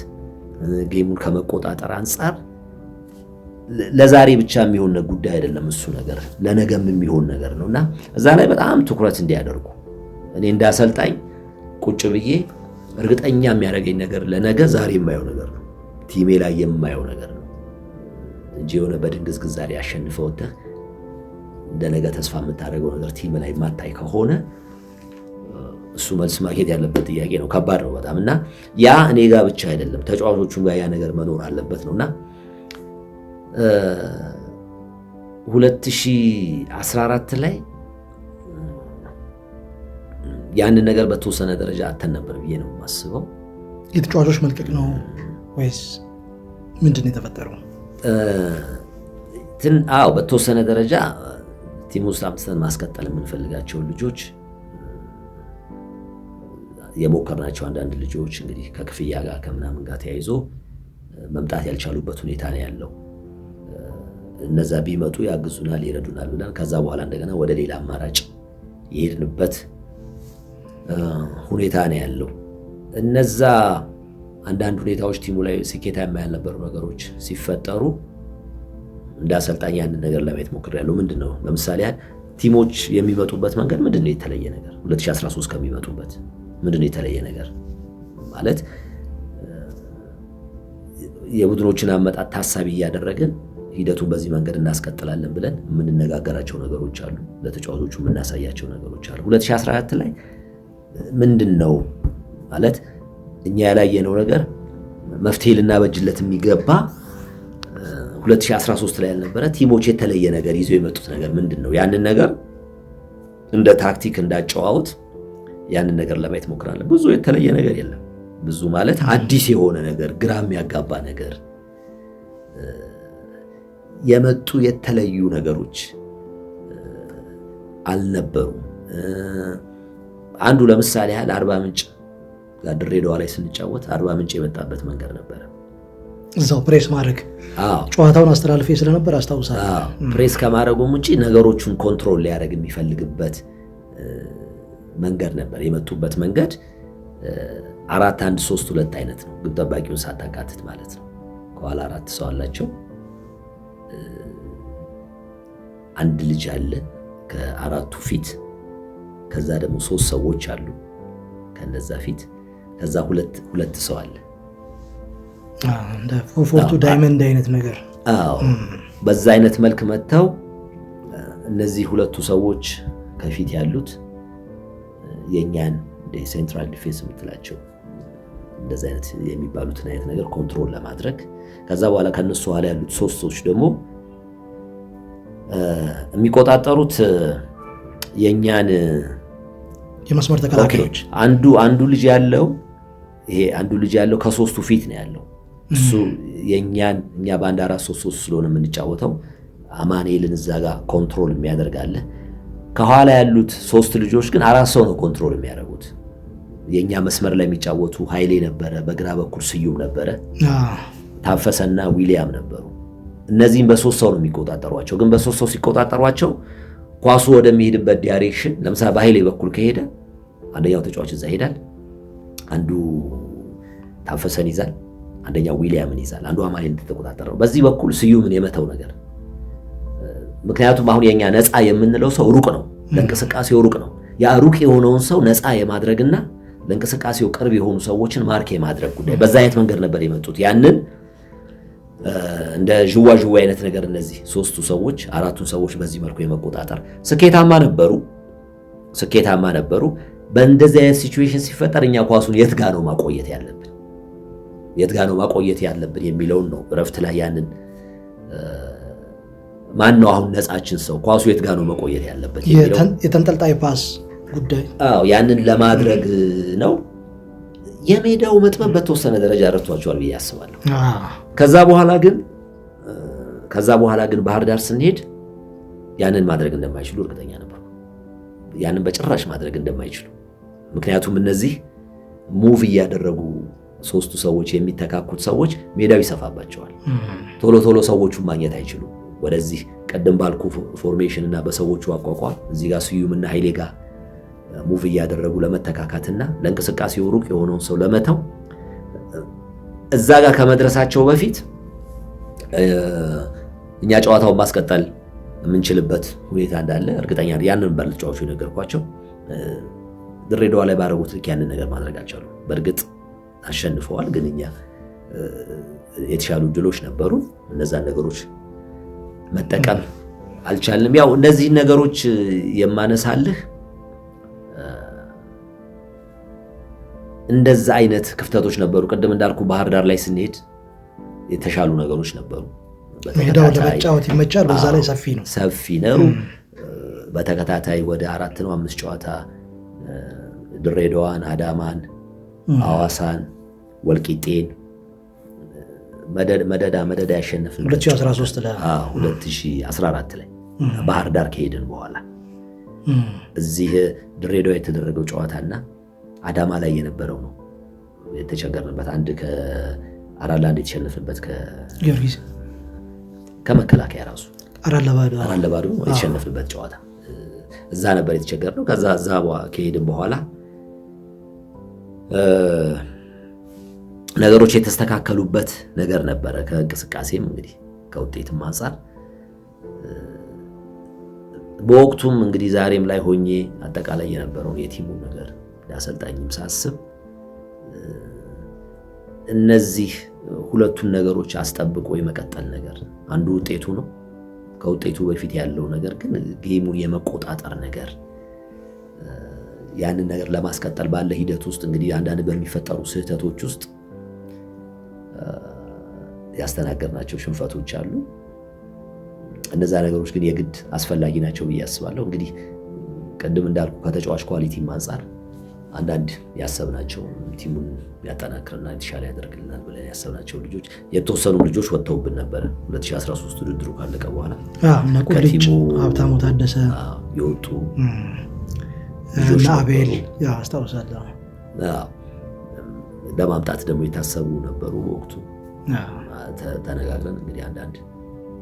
ጌሙን ከመቆጣጠር አንፃር ለዛሬ ብቻ የሚሆን ጉዳይ አይደለም እሱ ነገር ለነገም የሚሆን ነገር ነውና እዛ ላይ በጣም ትኩረት እንዲያደርጉ እኔ እንዳሰልጣኝ ቁጭ ብዬ እርግጠኛ የሚያደርገኝ ነገር ለነገ ዛሬ የማየው ነገር ነው፣ ቲሜ ላይ የማየው ነገር ነው እንጂ የሆነ በድንግዝግዝ ዛሬ አሸንፈው እንደ ነገ ተስፋ የምታደርገው ነገር ቲም ላይ ማታይ ከሆነ እሱ መልስ ማግኘት ያለበት ጥያቄ ነው። ከባድ ነው በጣም እና ያ እኔ ጋር ብቻ አይደለም ተጫዋቾቹም ጋር ያ ነገር መኖር አለበት ነውና 2014 ላይ ያንን ነገር በተወሰነ ደረጃ አተን ነበር ብዬ ነው የማስበው። የተጫዋቾች መልቀቅ ነው ወይስ ምንድን ነው የተፈጠረው? በተወሰነ ደረጃ ቲም ውስጥ አምጥተን ማስቀጠል የምንፈልጋቸውን ልጆች የሞከርናቸው አንዳንድ ልጆች እንግዲህ ከክፍያ ጋር ከምናምን ጋር ተያይዞ መምጣት ያልቻሉበት ሁኔታ ነው ያለው። እነዛ ቢመጡ ያግዙናል፣ ይረዱናል ብለን ከዛ በኋላ እንደገና ወደ ሌላ አማራጭ የሄድንበት ሁኔታ ነው ያለው። እነዛ አንዳንድ ሁኔታዎች ቲሙ ላይ ስኬታማ ያልነበሩ ነገሮች ሲፈጠሩ እንዳሰልጣኝ ያንን ነገር ለማየት ሞክሬያለሁ። ምንድነው ለምሳሌ ቲሞች የሚመጡበት መንገድ ምንድነው የተለየ ነገር 2013 ከሚመጡበት ምንድነው የተለየ ነገር ማለት የቡድኖችን አመጣጥ ታሳቢ እያደረግን ሂደቱን በዚህ መንገድ እናስቀጥላለን ብለን የምንነጋገራቸው ነገሮች አሉ፣ ለተጫዋቾቹ የምናሳያቸው ነገሮች አሉ። 2014 ላይ ምንድነው ማለት እኛ ያላየነው ነገር መፍትሄ ልናበጅለት የሚገባ 2013 ላይ ያልነበረ ቲሞች የተለየ ነገር ይዘው የመጡት ነገር ምንድነው? ያንን ነገር እንደ ታክቲክ እንዳጨዋውት ያንን ነገር ለማየት ሞክራለን። ብዙ የተለየ ነገር የለም። ብዙ ማለት አዲስ የሆነ ነገር፣ ግራ የሚያጋባ ነገር የመጡ የተለዩ ነገሮች አልነበሩም። አንዱ ለምሳሌ ያህል አርባ ምንጭ ጋር ድሬዳዋ ላይ ስንጫወት አርባ ምንጭ የመጣበት መንገድ ነበረ። እዛው ፕሬስ ማድረግ ጨዋታውን አስተላልፌ ስለነበር አስታውሳለሁ። ፕሬስ ከማድረጉም ውጪ ነገሮቹን ኮንትሮል ሊያደርግ የሚፈልግበት መንገድ ነበር። የመጡበት መንገድ 4-1-3-2 አይነት ነው። ግብ ጠባቂውን ሳታካትት ማለት ነው። ከኋላ 4 ሰው አላቸው። አንድ ልጅ አለ ከአራቱ ፊት፣ ከዛ ደግሞ 3 ሰዎች አሉ ከነዛ ፊት፣ ከዛ ሁለት ሰው አለ። እንደ ፎርቱ ዳይመንድ አይነት ነገር። በዛ አይነት መልክ መጥተው እነዚህ ሁለቱ ሰዎች ከፊት ያሉት የኛን ሴንትራል ዲፌንስ የምትላቸው እንደዛ አይነት የሚባሉትን አይነት ነገር ኮንትሮል ለማድረግ ከዛ በኋላ ከነሱ ኋላ ያሉት 3 ሰዎች ደግሞ የሚቆጣጠሩት የኛን የመስመር ተከላካዮች አንዱ ልጅ ያለው ከ3ቱ ፊት ነው ያለው። እሱ እኛ በአንድ 4-3-3 ስለሆነ የምንጫወተው አማኑኤልን እዛ ጋር ኮንትሮል የሚያደርጋለ። ከኋላ ያሉት 3 ልጆች ግን 4 ሰው ነው ኮንትሮል የሚያደርጉት። የኛ መስመር ላይ የሚጫወቱ ኃይሌ ነበረ፣ በግራ በኩል ስዩም ነበረ፣ ታፈሰና ዊሊያም ነበሩ። እነዚህም በ3 ሰው ነው የሚቆጣጠሯቸው። ግን በ3 ሰው ሲቆጣጠሯቸው ኳሱ ወደሚሄድበት ዳይሬክሽን ለምሳሌ በኃይሌ በኩል ከሄደ አንደኛው ተጫዋች እዛ ይሄዳል፣ አንዱ ታፈሰን ይዛል፣ አንደኛው ዊሊያምን ይዛል፣ አንዱ አማኑኤልን ተቆጣጠረው። በዚህ በኩል ስዩምን የመተው ነገር ምክንያቱም አሁን የኛ ነፃ የምንለው ሰው ሩቅ ነው፣ ለእንቅስቃሴው ሩቅ ነው። ያ ሩቅ የሆነውን ሰው ነፃ የማድረግና ለእንቅስቃሴው ቅርብ የሆኑ ሰዎችን ማርክ የማድረግ ጉዳይ በዛ አይነት መንገድ ነበር የመጡት። ያንን እንደ ዥዋ አይነት ነገር እነዚህ 3ቱ ሰዎች 4ቱን ሰዎች በዚህ መልኩ የመቆጣጠር ስኬታማ ነበሩ። በእንደዚህ አይነት ሲቹዌሽን ሲፈጠር እኛ ኳሱን የት ጋ ነው ማቆየት ያለብን የሚለውን ነው እረፍት ላይ ያንን ማን ነው አሁን ነፃችን ሰው ኳሱ የት ጋ ነው መቆየት ያለበት የሚለው የተንጠልጣይ ፓስ ጉዳይ ያንን ለማድረግ ነው። የሜዳው መጥበብ በተወሰነ ደረጃ ረድቷቸዋል ብዬ አስባለሁ። ከዛ በኋላ ግን ባህር ዳር ስንሄድ ያንን ማድረግ እንደማይችሉ እርግጠኛ ነበር። ያንን በጭራሽ ማድረግ እንደማይችሉ ምክንያቱም እነዚህ ሙቭ እያደረጉ ሶስቱ ሰዎች የሚተካኩት ሰዎች ሜዳው ይሰፋባቸዋል። ቶሎ ቶሎ ሰዎቹን ማግኘት አይችሉም። ወደዚህ ቀደም ባልኩ ፎርሜሽን እና በሰዎቹ አቋቋም እዚህ ጋር ስዩምና ኃይሌ ጋር ሙቭ እያደረጉ ለመተካካትና ለእንቅስቃሴው ሩቅ የሆነውን ሰው ለመተው እዛ ጋር ከመድረሳቸው በፊት እኛ ጨዋታውን ማስቀጠል የምንችልበት ሁኔታ እንዳለ እርግጠኛ ነኝ። ያንን ባልጫዎቹ የነገርኳቸው ድሬዳዋ ላይ ባረጉት ልክ ያንን ነገር ማድረግ አልቻሉም። በእርግጥ አሸንፈዋል፣ ግን እኛ የተሻሉ ድሎች ነበሩ። እነዛን ነገሮች መጠቀም አልቻልንም። ያው እነዚህ ነገሮች የማነሳልህ እንደዛ አይነት ክፍተቶች ነበሩ። ቅድም እንዳልኩ ባህር ዳር ላይ ስንሄድ የተሻሉ ነገሮች ነበሩ። ሜዳው ለመጫወት ይመቻል፣ በዛ ላይ ሰፊ ነው። በተከታታይ ወደ 4 ነው 5 ጨዋታ ድሬዳዋን፣ አዳማን፣ ሐዋሳን፣ ወልቂጤን መደዳ ያሸነፍን 2014 ላይ ባህር ዳር ከሄድን በኋላ እዚህ ድሬዳዋ የተደረገው ጨዋታና አዳማ ላይ የነበረው ነው የተቸገርንበት። አንድ ከ4-1 የተሸነፍንበት ከጊዮርጊስ ከመከላከያ ራሱ 4-2 የተሸነፍንበት ጨዋታ እዛ ነበር የተቸገርነው። ከዛ ከሄድን በኋላ ነገሮች የተስተካከሉበት ነገር ነበረ። ከእንቅስቃሴም እንግዲህ ከውጤትም አንፃር በወቅቱም እንግዲህ ዛሬም ላይ ሆኜ አጠቃላይ የነበረው የቲሙን ነገር ያሰልጣኝም ሳስብ እነዚህ ሁለቱን ነገሮች አስጠብቆ የመቀጠል ነገር አንዱ ውጤቱ ነው። ከውጤቱ በፊት ያለው ነገር ግን ጌሙን የመቆጣጠር ነገር ያንን ነገር ለማስቀጠል ባለ ሂደት ውስጥ እንግዲህ አንዳንድ በሚፈጠሩ ስህተቶች ውስጥ ያስተናገርናቸው ሽንፈቶች አሉ። እነዛ ነገሮች ግን የግድ አስፈላጊ ናቸው ብዬ አስባለሁ። እንግዲህ ቅድም እንዳልኩ ከተጫዋች ኳሊቲም አንፃር አንዳንድ ያሰብናቸው ቲሙን ያጠናክርና የተሻለ ያደርግልናል ብለን ያሰብናቸው ልጆች የተወሰኑ ልጆች ወጥተውብን ነበረ። 2013 ውድድሩ ካለቀ በኋላ ከቲሙ ሀብታሙ ታደሰ የወጡ እና አቤል አስታውሳለሁ። ለማምጣት ደግሞ የታሰቡ ነበሩ። በወቅቱ ተነጋግረን እንግዲህ አንዳንድ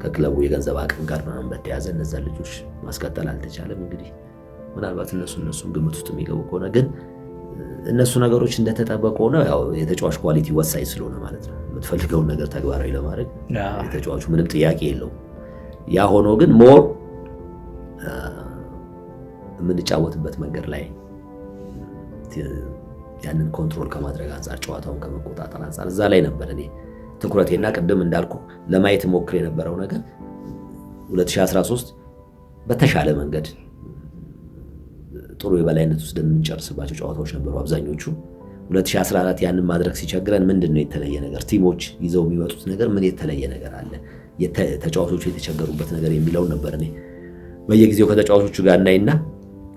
ከክለቡ የገንዘብ አቅም ጋር ምናምን በተያዘ እነዛን ልጆች ማስቀጠል አልተቻለም። እንግዲህ ምናልባት እነሱም ግምት ውስጥ የሚገቡ ከሆነ ግን እነሱ ነገሮች እንደተጠበቁ ነው። ያው የተጫዋች ኳሊቲ ወሳኝ ስለሆነ ማለት ነው። የምትፈልገውን ነገር ተግባራዊ ለማድረግ የተጫዋቹ ምንም ጥያቄ የለውም። ያ ሆኖ ግን ሞር የምንጫወትበት መንገድ ላይ ያንን ኮንትሮል ከማድረግ አንፃር ጨዋታውን ከመቆጣጠር አንፃር እዛ ላይ ነበር እኔ ትኩረቴና ቅድም እንዳልኩ ለማየት ሞክር የነበረው ነገር 2013 በተሻለ መንገድ ጥሩ የበላይነት ውስጥ የምንጨርስባቸው ጨዋታዎች ነበሩ አብዛኞቹ። 2014 ያንን ማድረግ ሲቸግረን ምንድነው የተለየ ነገር ተጫዋቾች ይዘው የሚመጡት ነገር ምን የተለየ ነገር አለ ተጫዋቾቹ የተቸገሩበት ነገር የሚለው ነበር። እኔ በየጊዜው ከተጫዋቾቹ ጋር እናይና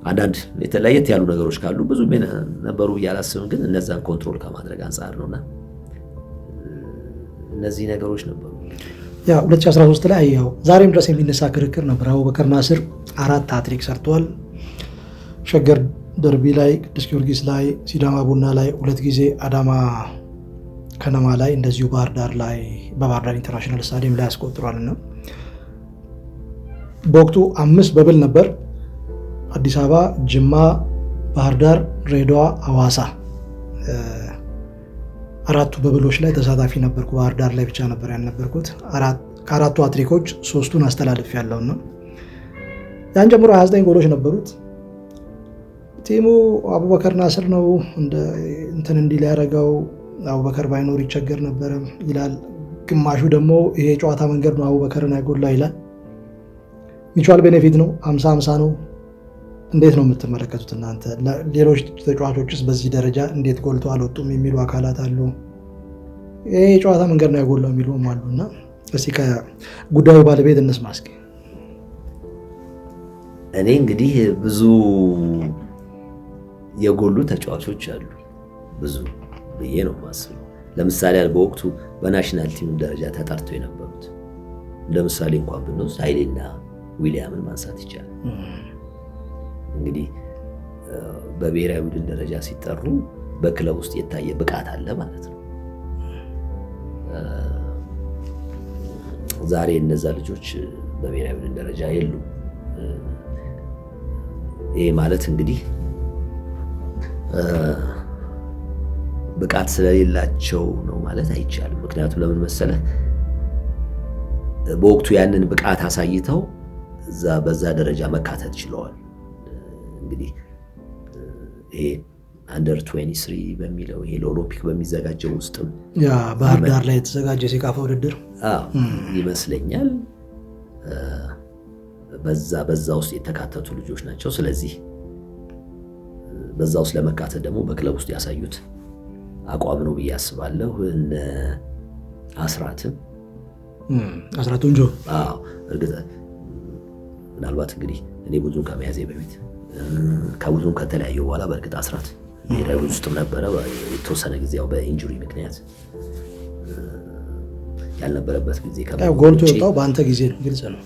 አንዳንድ የተለየት ያሉ ነገሮች ካሉ ብዙ ነበሩ ያላስብም፣ ግን እነዛን ኮንትሮል ከማድረግ አንፃር ነውና እነዚህ ነገሮች ነበሩ። 2013 ላይ ያው ዛሬም ድረስ የሚነሳ ክርክር ነበር። አቡበከር ናስር 4 ሃትሪክ ሰርቷል። ሸገር ደርቢ ላይ፣ ቅዱስ ጊዮርጊስ ላይ፣ ሲዳማ ቡና ላይ 2 ጊዜ፣ አዳማ ከነማ ላይ እንደዚሁ ባህር ዳር ላይ በባህር ዳር ኢንተርናሽናል ስታዲየም ላይ ያስቆጥሯልና በወቅቱ 5 በብል ነበር። አዲስ አበባ፣ ጅማ፣ ባህር ዳር፣ ድሬዳዋ፣ ሐዋሳ 4ቱ በብሎች ላይ ተሳታፊ ነበርኩ። ባህር ዳር ላይ ብቻ ነበር ያልነበርኩት። ከ4ቱ ሃትሪኮች 3ቱን አስተላልፍ ያለውና ያን ጀምሮ 29 ጎሎች ነበሩት። ቲሙ አቡበከር ናስር ነው እንትን እንዲል ያደረገው፣ አቡበከር ባይኖር ይቸገር ነበረ ይላል። ግማሹ ደግሞ ይሄ ጨዋታ መንገድ ነው አቡበከርን ያጎላ ይላል። ሚቹዋል ቤኔፊት ነው፣ 50-50 ነው። እንዴት ነው የምትመለከቱት እናንተ? ሌሎች ተጫዋቾችስ በዚህ ደረጃ እንዴት ጎልቶ አልወጡም የሚሉ አካላት አሉ። ይሄ የጨዋታ መንገድ ነው ያጎላው የሚሉም አሉና እስቲ ከጉዳዩ ባለቤት እንስማ እስኪ። እኔ እንግዲህ ብዙ የጎሉ ተጫዋቾች አሉ ብዙ ብዬ ነው የማስበው። ለምሳሌ በወቅቱ በናሽናል ቲም ደረጃ ተጠርተው የነበሩት ለምሳሌ እንኳን ብንወስድ ኃይሌና ዊሊያምን ማንሳት ይቻላል። እንግዲህ በብሔራዊ ቡድን ደረጃ ሲጠሩ በክለብ ውስጥ የታየ ብቃት አለ ማለት ነው። ዛሬ እነዛ ልጆች በብሔራዊ ቡድን ደረጃ የሉም። ይሄ ማለት እንግዲህ ብቃት ስለሌላቸው ነው ማለት አይቻልም። ምክንያቱም ለምን መሰለህ በወቅቱ ያንን ብቃት አሳይተው በዛ ደረጃ መካተት ችለዋል። እንግዲህ ይሄ አንደር 23 በሚለው ይሄ ለኦሎምፒክ በሚዘጋጀው ውስጥም ያ ባህር ዳር ላይ የተዘጋጀ ሴካፋ ውድድር ይመስለኛል በዛ ውስጥ የተካተቱ ልጆች ናቸው። ስለዚህ በዛ ውስጥ ለመካተት ደግሞ በክለብ ውስጥ ያሳዩት አቋም ነው ብዬ አስባለሁ። እነ አስራቱን ጆ እርግጥ ምናልባት እንግዲህ እኔ ብዙን ከመያዜ በፊት ከብዙን ከተለያዩ በኋላ በእርግጥ አስራት ብሔራዊ ቡድን ውስጥም ነበረ። የተወሰነ ጊዜ ያው በኢንጁሪ ምክንያት ያልነበረበት ጊዜ ጎልቶ የወጣው በአንተ ጊዜ ነው። ግልጽ ነው።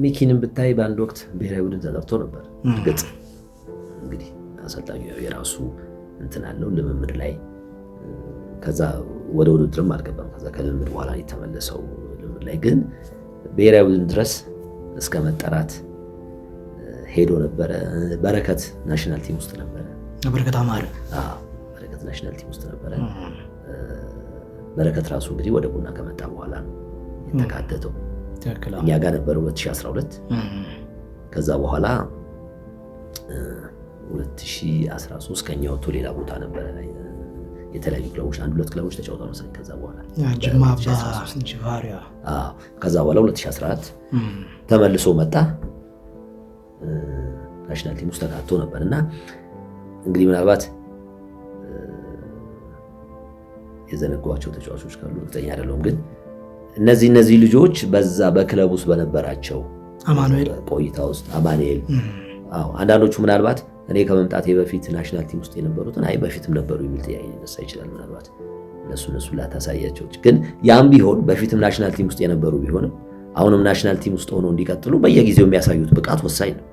ሚኪንም ብታይ በአንድ ወቅት ብሔራዊ ቡድን ተጠርቶ ነበር። እርግጥ እንግዲህ አሰልጣኙ የራሱ እንትን አለው ልምምድ ላይ ከዛ ወደ ውድድርም አልገባም። ከዛ ከልምምድ በኋላ የተመለሰው ልምምድ ላይ ግን ብሔራዊ ቡድን ድረስ እስከ መጠራት ሄዶ ነበረ። በረከት ናሽናል ቲም ውስጥ ነበረ። በረከት አማረ በረከት ናሽናል ቲም ውስጥ ነበረ። በረከት ራሱ እንግዲህ ወደ ቡና ከመጣ በኋላ ነው የተካተተው። እኛ ጋር ነበረ 2012 ከዛ በኋላ 2013 ከኛ ወጥቶ ሌላ ቦታ ነበረ። የተለያዩ ክለቦች 1-2 ክለቦች ተጫውተው መሰለኝ። ከዛ በኋላ ጅማ ጅፋሪያ ከዛ በኋላ 2014 ተመልሶ መጣ። ናሽናል ቲም ውስጥ ተካቶ ነበር እና እንግዲህ ምናልባት የዘነጓቸው ተጫዋቾች ካሉ እርግጠኛ አይደለሁም። ግን እነዚህ ልጆች በዛ በክለብ ውስጥ በነበራቸው አማኑኤል ቆይታ ውስጥ አማኑኤል አንዳንዶቹ ምናልባት እኔ ከመምጣቴ በፊት ናሽናል ቲም ውስጥ የነበሩትን በፊትም ነበሩ የሚል ጥያቄ ሊነሳ ይችላል። ምናልባት እነሱ ላታሳያቸው ግን ያም ቢሆን በፊትም ናሽናል ቲም ውስጥ የነበሩ ቢሆንም አሁንም ናሽናል ቲም ውስጥ ሆነው እንዲቀጥሉ በየጊዜው የሚያሳዩት ብቃት ወሳኝ ነው።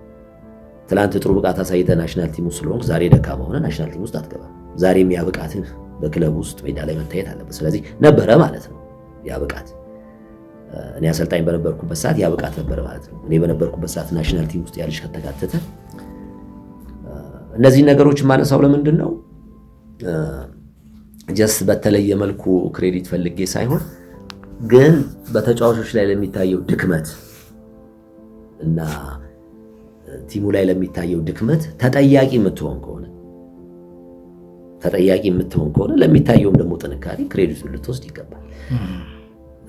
ትላንት ጥሩ ብቃት አሳይተህ ናሽናል ቲም ውስጥ ስለሆንክ ዛሬ ደካማ ሆነ ናሽናል ቲም ውስጥ አትገባም። ዛሬም ያ ብቃትህ በክለብ ውስጥ ሜዳ ላይ መታየት አለበት። ስለዚህ ነበረ ማለት ነው ያ ብቃት። እኔ አሰልጣኝ በነበርኩበት ሰዓት ያ ብቃት ነበረ ማለት ነው። እኔ በነበርኩበት ሰዓት ናሽናል ቲም ውስጥ ያልሽ ከተካተተ እነዚህ ነገሮች ማነሳው ለምንድን ነው ጀስት በተለየ መልኩ ክሬዲት ፈልጌ ሳይሆን ግን በተጫዋቾች ላይ ለሚታየው ድክመት እና ቲሙ ላይ ለሚታየው ድክመት ተጠያቂ የምትሆን ከሆነ ለሚታየውም ደግሞ ጥንካሬ ክሬዲቱን ልትወስድ ይገባል።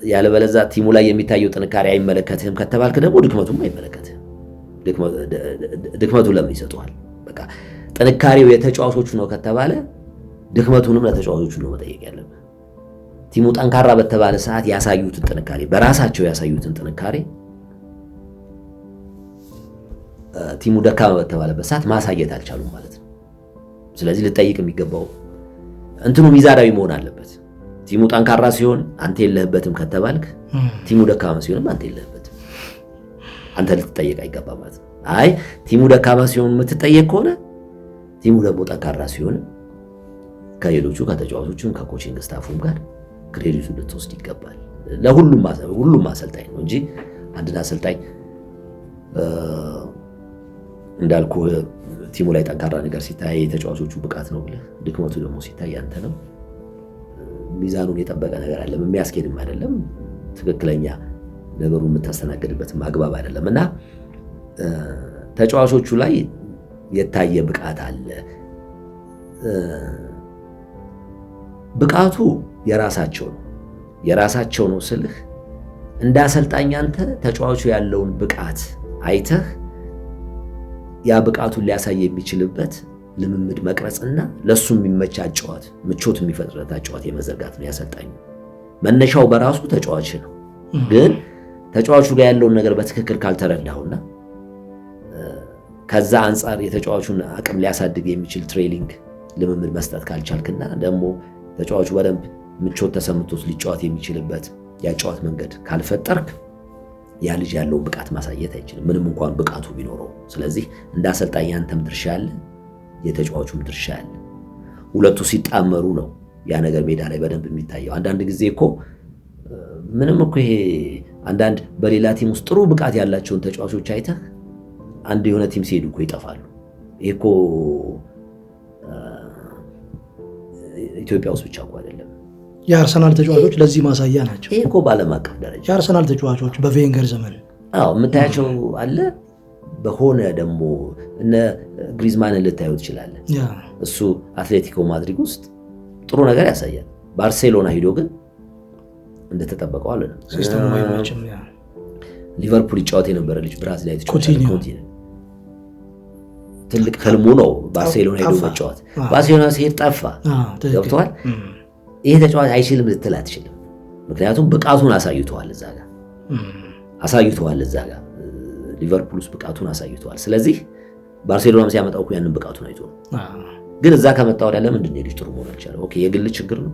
ያለበለዚያ ቲሙ ላይ የሚታየው ጥንካሬ አይመለከትህም ከተባልክ ደግሞ ድክመቱም አይመለከትህም። ድክመቱ ለምን ይሰጠዋል? በቃ ጥንካሬው የተጫዋቾቹ ነው ከተባለ ድክመቱንም ለተጫዋቾቹ ነው መጠየቅ ያለብህ። ቲሙ ጠንካራ በተባለ ሰዓት ያሳዩትን ጥንካሬ በራሳቸው ያሳዩትን ጥንካሬ ቲሙ ደካማ በተባለበት ሰዓት ማሳየት አልቻሉም ማለት ነው። ስለዚህ ልጠይቅ የሚገባው እንትኑ ሚዛናዊ መሆን አለበት። ቲሙ ጠንካራ ሲሆን አንተ የለህበትም ከተባልክ ቲሙ ደካማ ሲሆንም አንተ የለህበትም፣ አንተ ልትጠየቅ አይገባም ማለት ነው። አይ ቲሙ ደካማ ሲሆን የምትጠየቅ ከሆነ ቲሙ ደግሞ ጠንካራ ሲሆን ከሌሎቹ ከተጫዋቾቹም ከኮቺንግ ስታፉም ጋር ክሬዲቱ ልትወስድ ይገባል። ለሁሉም አሰልጣኝ ነው እንጂ አንድን አሰልጣኝ እንዳልኩ ቲሙ ላይ ጠንካራ ነገር ሲታይ የተጫዋቾቹ ብቃት ነው ብለህ ድክመቱ ደግሞ ሲታይ አንተ ነው። ሚዛኑን የጠበቀ ነገር አለ፣ የሚያስኬድም አይደለም፣ ትክክለኛ ነገሩን የምታስተናግድበትም አግባብ አይደለም እና ተጫዋቾቹ ላይ የታየ ብቃት አለ። ብቃቱ የራሳቸው ነው ስልህ እንደ አሰልጣኝ አንተ ተጫዋቹ ያለውን ብቃት አይተህ ያ ብቃቱን ሊያሳይ የሚችልበት ልምምድ መቅረጽና ለሱ የሚመች አጫዋት ምቾት የሚፈጥረት አጫዋት የመዘርጋት ነው ያሰልጣኝ። መነሻው በራሱ ተጫዋች ነው። ግን ተጫዋቹ ጋር ያለውን ነገር በትክክል ካልተረዳውና ከዛ አንፃር የተጫዋቹን አቅም ሊያሳድግ የሚችል ትሬኒንግ ልምምድ መስጠት ካልቻልክና ደግሞ ተጫዋቹ በደንብ ምቾት ተሰምቶት ሊጫወት የሚችልበት ያጫዋት መንገድ ካልፈጠርክ ያ ልጅ ያለውን ብቃት ማሳየት አይችልም፣ ምንም እንኳን ብቃቱ ቢኖረው። ስለዚህ እንደ አሰልጣኝ አንተም ድርሻ አለ። የተጫዋቹም ድርሻ አለ። ሁለቱ ሲጣመሩ ነው ያ ነገር ሜዳ ላይ በደንብ የሚታየው። አንዳንድ ጊዜ እኮ ምንም እኮ ይሄ አንዳንድ በሌላ ቲም ውስጥ ጥሩ ብቃት ያላቸውን ተጫዋቾች አይተህ አንድ የሆነ ቲም ሲሄዱ እኮ ይጠፋሉ። ይሄ እኮ ኢትዮጵያ ውስጥ ብቻ እኮ አይደለም። የአርሰናል ተጫዋቾች ለዚህ ማሳያ ናቸው። ይሄ እኮ በዓለም አቀፍ ደረጃ የአርሰናል ተጫዋቾች በቬንገር ዘመን የምታያቸው አለ። በሆነ ደግሞ እነ ግሪዝማንን ልታዩ ትችላለህ። እሱ አትሌቲኮ ማድሪድ ውስጥ ጥሩ ነገር ያሳያል። ባርሴሎና ሂዶ ግን እንደተጠበቀው አልሆነም። ሊቨርፑል ይጫወት የነበረ ልጅ ብራዚል ላይ ኮቲኒዮ ትልቅ ህልሙ ነው ባርሴሎና ሄዶ መጫወት። ባርሴሎና ሲሄድ ጠፋ። ገብቶሃል? ይሄ ተጫዋች አይችልም ልትል አትችልም። ምክንያቱም ብቃቱን አሳይቷል እዛ ጋር ሊቨርፑል ውስጥ ብቃቱን አሳይቷል። ስለዚህ ባርሴሎናም ሲያመጣው እኮ ያንን ብቃቱን አይቶ ነው። ግን እዛ ከመጣ ወዲያ ለምንድን ነው ልጅ ጥሩ መሆን አልቻለም? ኦኬ የግል ችግር ነው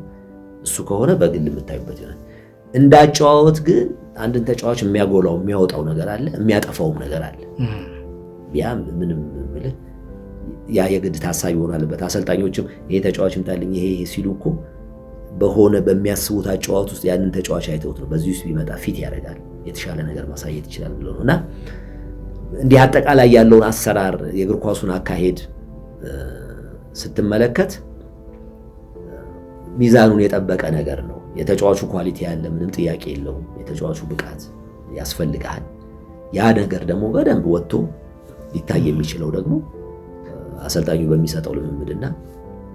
እሱ ከሆነ በግል የምታዩበት ይሆናል። እንዳጨዋወት ግን አንድን ተጫዋች የሚያጎላው የሚያወጣው ነገር አለ፣ የሚያጠፋውም ነገር አለ። ያ ምንም ምልህ ያ የግድ ታሳቢ ሆኖ አለበት። አሰልጣኞችም ይሄ ተጫዋች ይምጣልኝ ይሄ ሲሉ እኮ በሆነ በሚያስቡት አጨዋወት ውስጥ ያንን ተጫዋች አይተውት ነው በዚህ ውስጥ ቢመጣ ፊት ያደርጋል የተሻለ ነገር ማሳየት ይችላል ብለው ነውና እንዲህ አጠቃላይ ያለውን አሰራር የእግር ኳሱን አካሄድ ስትመለከት ሚዛኑን የጠበቀ ነገር ነው። የተጫዋቹ ኳሊቲ ያለ ምንም ጥያቄ የለውም። የተጫዋቹ ብቃት ያስፈልጋል። ያ ነገር ደግሞ በደንብ ወጥቶ ሊታይ የሚችለው ደግሞ አሰልጣኙ በሚሰጠው ልምምድና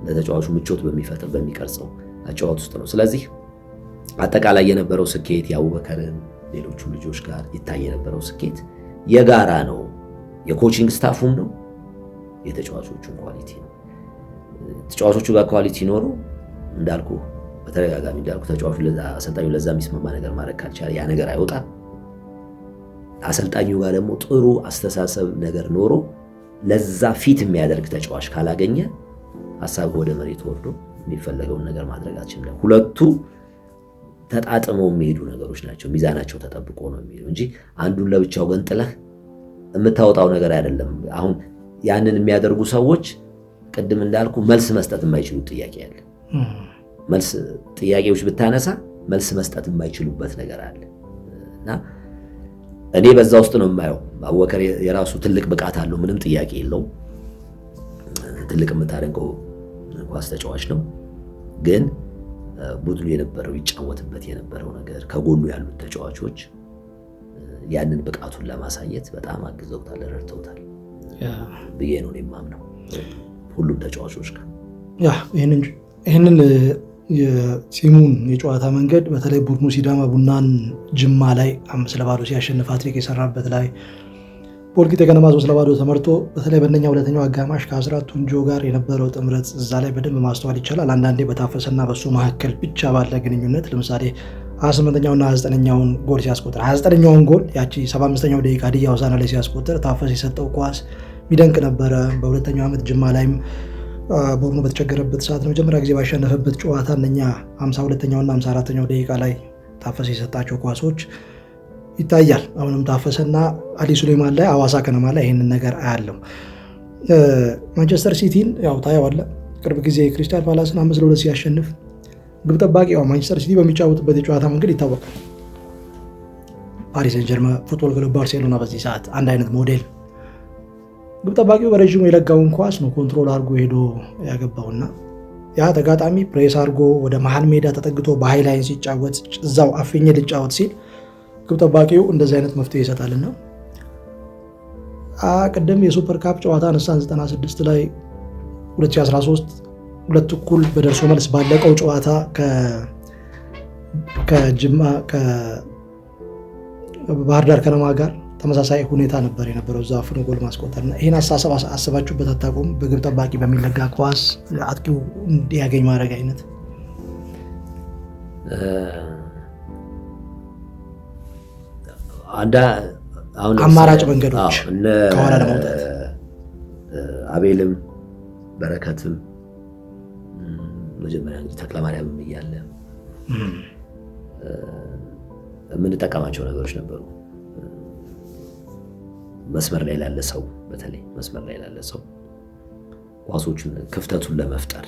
ለተጫዋቹ ምቾት በሚፈጥር በሚቀርጸው አጨዋወት ውስጥ ነው። ስለዚህ አጠቃላይ የነበረው ስኬት የአቡበከርን ሌሎቹ ልጆች ጋር ይታይ የነበረው ስኬት የጋራ ነው። የኮቺንግ ስታፉም ነው፣ የተጫዋቾቹም ኳሊቲ ነው። ተጫዋቾቹ ጋር ኳሊቲ ኖሮ እንዳልኩ በተደጋጋሚ እንዳልኩ ተጫዋቹ ለዛ አሰልጣኙ ለዛ የሚስማማ ነገር ማድረግ ካልቻለ ያ ነገር አይወጣም። አሰልጣኙ ጋር ደግሞ ጥሩ አስተሳሰብ ነገር ኖሮ ለዛ ፊት የሚያደርግ ተጫዋች ካላገኘ ሐሳብ ወደ መሬት ወርዶ የሚፈለገውን ነገር ማድረጋችን ነው። ሁለቱ ተጣጥመው የሚሄዱ ነገሮች ናቸው። ሚዛናቸው ተጠብቆ ነው የሚሄዱ እንጂ አንዱን ለብቻው ገንጥለህ የምታወጣው ነገር አይደለም። አሁን ያንን የሚያደርጉ ሰዎች ቅድም እንዳልኩ መልስ መስጠት የማይችሉት ጥያቄ አለ። መልስ ጥያቄዎች ብታነሳ መልስ መስጠት የማይችሉበት ነገር አለ እና እኔ በዛ ውስጥ ነው የማየው። አቡበከር የራሱ ትልቅ ብቃት አለው፣ ምንም ጥያቄ የለውም። ትልቅ የምታደንቀው ኳስ ተጫዋች ነው። ግን ቡድኑ የነበረው ይጫወትበት የነበረው ነገር ከጎኑ ያሉት ተጫዋቾች ያንን ብቃቱን ለማሳየት በጣም አግዘውታል፣ ረድተውታል ብዬ ነው የማምነው። ሁሉም ተጫዋቾች ጋር ይህንን የቲሙን የጨዋታ መንገድ በተለይ ቡድኑ ሲዳማ ቡናን ጅማ ላይ 5-0 ሲያሸንፍ ሃትሪክ የሰራበት ላይ ወልቂጤ ከነማ 3-0 ተመርቶ በተለይ በእነኛ ሁለተኛው አጋማሽ ከአስራት ቱንጆ ጋር የነበረው ጥምረት እዛ ላይ በደንብ ማስተዋል ይቻላል። አንዳንዴ በታፈሰና በሱ መካከል ብቻ ባለ ግንኙነት ለምሳሌ 28ኛውና 29ኛውን ጎል ሲያስቆጥር 29ኛውን ጎል ያቺ 75ኛው ደቂቃ ሀዲያ ሆሳዕና ላይ ሲያስቆጥር ታፈሰ የሰጠው ኳስ ሚደንቅ ነበረ። በሁለተኛው ዓመት ጅማ ላይም ቡድኑ በተቸገረበት ሰዓት ለመጀመሪያ ጊዜ ባሸነፈበት ጨዋታ እነኛ 52ኛውና 54ኛው ደቂቃ ላይ ታፈሰ የሰጣቸው ኳሶች ይታያል። አሁንም ታፈሰና አሊ ሱሌማን ላይ አዋሳ ከነማ ላይ ይህንን ነገር አያለው። ማንቸስተር ሲቲን ያው ታየዋለህ። ቅርብ ጊዜ ክሪስታል ፓላስን 5-2 ሲያሸንፍ ግብ ጠባቂ ማንቸስተር ሲቲ በሚጫወትበት የጨዋታ መንገድ ይታወቃል። ፓሪስ ሴን ጀርመን ፉትቦል ክለብ ባርሴሎና በዚህ ሰዓት አንድ አይነት ሞዴል። ግብ ጠባቂው በረዥሙ የለጋውን ኳስ ነው ኮንትሮል አድርጎ ሄዶ ያገባውና ያ ተጋጣሚ ፕሬስ አድርጎ ወደ መሀል ሜዳ ተጠግቶ በሃይላይን ሲጫወት እዛው አፍኜ ልጫወት ሲል ግብ ጠባቂው እንደዚህ አይነት መፍትሄ ይሰጣልና ቅድም የሱፐር ካፕ ጨዋታ ነሳን 96 ላይ 2013 ሁለት እኩል በደርሶ መልስ ባለቀው ጨዋታ ከጅማ ከባህር ዳር ከነማ ጋር ተመሳሳይ ሁኔታ ነበር የነበረው። እዛ ፍኖ ጎል ማስቆጠርና ይሄን አስተሳሰብ አስባችሁበት አታውቁም? በግብ ጠባቂ በሚለጋ ኳስ አጥቂው እንዲያገኝ ማድረግ አይነት አማራጭ መንገዶች ከኋላ ለማውጣት አቤልም በረከትም መጀመሪያ እንግዲህ ተክለማርያምም እያለ የምንጠቀማቸው ነገሮች ነበሩ። መስመር ላይ ላለ ሰው በተለይ መስመር ላይ ላለ ሰው ኳሶቹን ክፍተቱን ለመፍጠር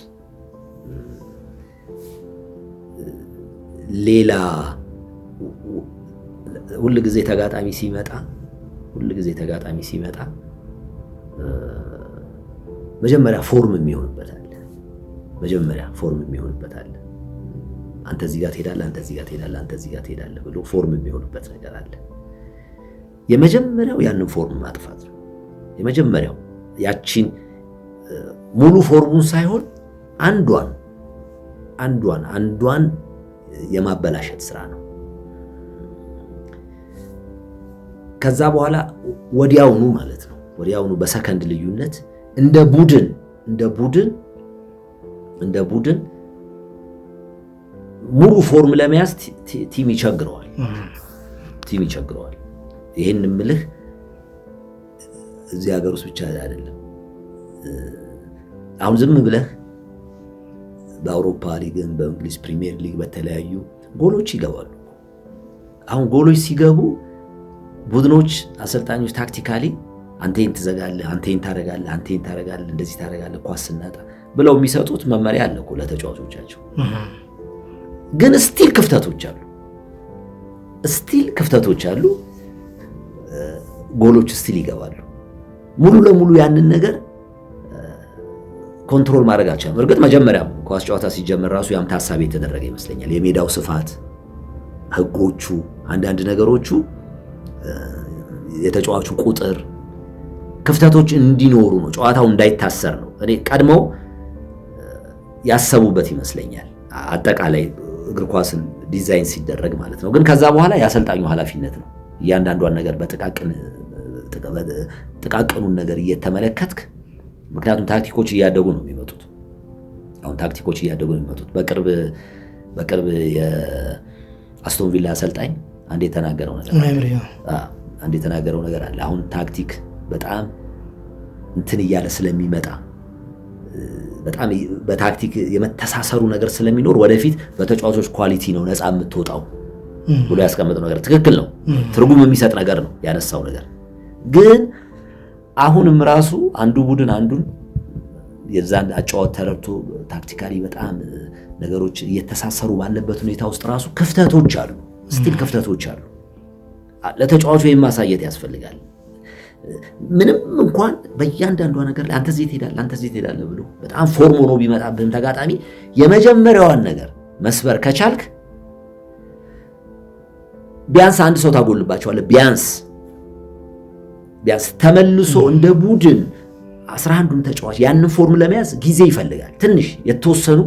ሌላ ሁሉ ጊዜ ተጋጣሚ ሲመጣ መጀመሪያ ፎርም የሚሆንበት አለ። አንተ እዚህ ጋር ትሄዳለህ ብሎ ፎርም የሚሆንበት ነገር አለ። የመጀመሪያው ያንን ፎርም ማጥፋት ነው። የመጀመሪያው ያቺን ሙሉ ፎርሙን ሳይሆን አንዷን የማበላሸት ስራ ነው። ከዛ በኋላ ወዲያውኑ በሰከንድ ልዩነት እንደ ቡድን ሙሉ ፎርም ለመያዝ ቲም ይቸግረዋል። ይሄን ምልህ እዚህ ሀገር ውስጥ ብቻ አይደለም። አሁን ዝም ብለህ በአውሮፓ ሊግን በእንግሊዝ ፕሪሚየር ሊግ በተለያዩ ጎሎች ይገባሉ። አሁን ጎሎች ሲገቡ ቡድኖች አሰልጣኞች ታክቲካሊ አንተን ትዘጋለህ፣ አንተን ታረጋለህ፣ እንደዚህ ታረጋለህ ኳስ ስናጣ ብለው የሚሰጡት መመሪያ አለ እኮ ለተጫዋቾቻቸው። ግን ስቲል ክፍተቶች አሉ። ጎሎች ስቲል ይገባሉ። ሙሉ ለሙሉ ያንን ነገር ኮንትሮል ማድረግ አልቻለም። እርግጥ መጀመሪያም ኳስ ጨዋታ ሲጀመር ራሱ ያም ታሳቢ የተደረገ ይመስለኛል። የሜዳው ስፋት፣ ህጎቹ፣ አንዳንድ ነገሮቹ፣ የተጫዋቹ ቁጥር ክፍተቶች እንዲኖሩ ነው፣ ጨዋታው እንዳይታሰር ነው። እኔ ቀድመው ያሰቡበት ይመስለኛል አጠቃላይ እግር ኳስን ዲዛይን ሲደረግ ማለት ነው። ግን ከዛ በኋላ የአሰልጣኙ ኃላፊነት ነው እያንዳንዷን ነገር ጥቃቅኑን ነገር እየተመለከትክ፣ ምክንያቱም ታክቲኮች እያደጉ ነው የሚመጡት። በቅርብ የአስቶን ቪላ አሰልጣኝ አንድ የተናገረው ነገር አለ። አሁን ታክቲክ በጣም እንትን እያለ ስለሚመጣ በጣም በታክቲክ የመተሳሰሩ ነገር ስለሚኖር ወደፊት በተጫዋቾች ኳሊቲ ነው ነፃ የምትወጣው ብሎ ያስቀመጠው ነገር ትክክል ነው። ትርጉም የሚሰጥ ነገር ነው ያነሳው ነገር። ግን አሁንም ራሱ አንዱ ቡድን አንዱን የዛን አጫዋት ተረድቶ ታክቲካሊ በጣም ነገሮች እየተሳሰሩ ባለበት ሁኔታ ውስጥ ራሱ ክፍተቶች አሉ። ለተጫዋቹ ማሳየት ያስፈልጋል። ምንም እንኳን በእያንዳንዷ ነገር ላይ አንተ እዚህ ትሄዳለህ ብሎ በጣም ፎርም ሆኖ ቢመጣብህም ተጋጣሚ የመጀመሪያዋን ነገር መስበር ከቻልክ ቢያንስ አንድ ሰው ታጎልባቸዋለህ። ቢያንስ ተመልሶ እንደ ቡድን 11ዱን ተጫዋች ያንን ፎርም ለመያዝ ጊዜ ይፈልጋል። ትንሽ የተወሰኑ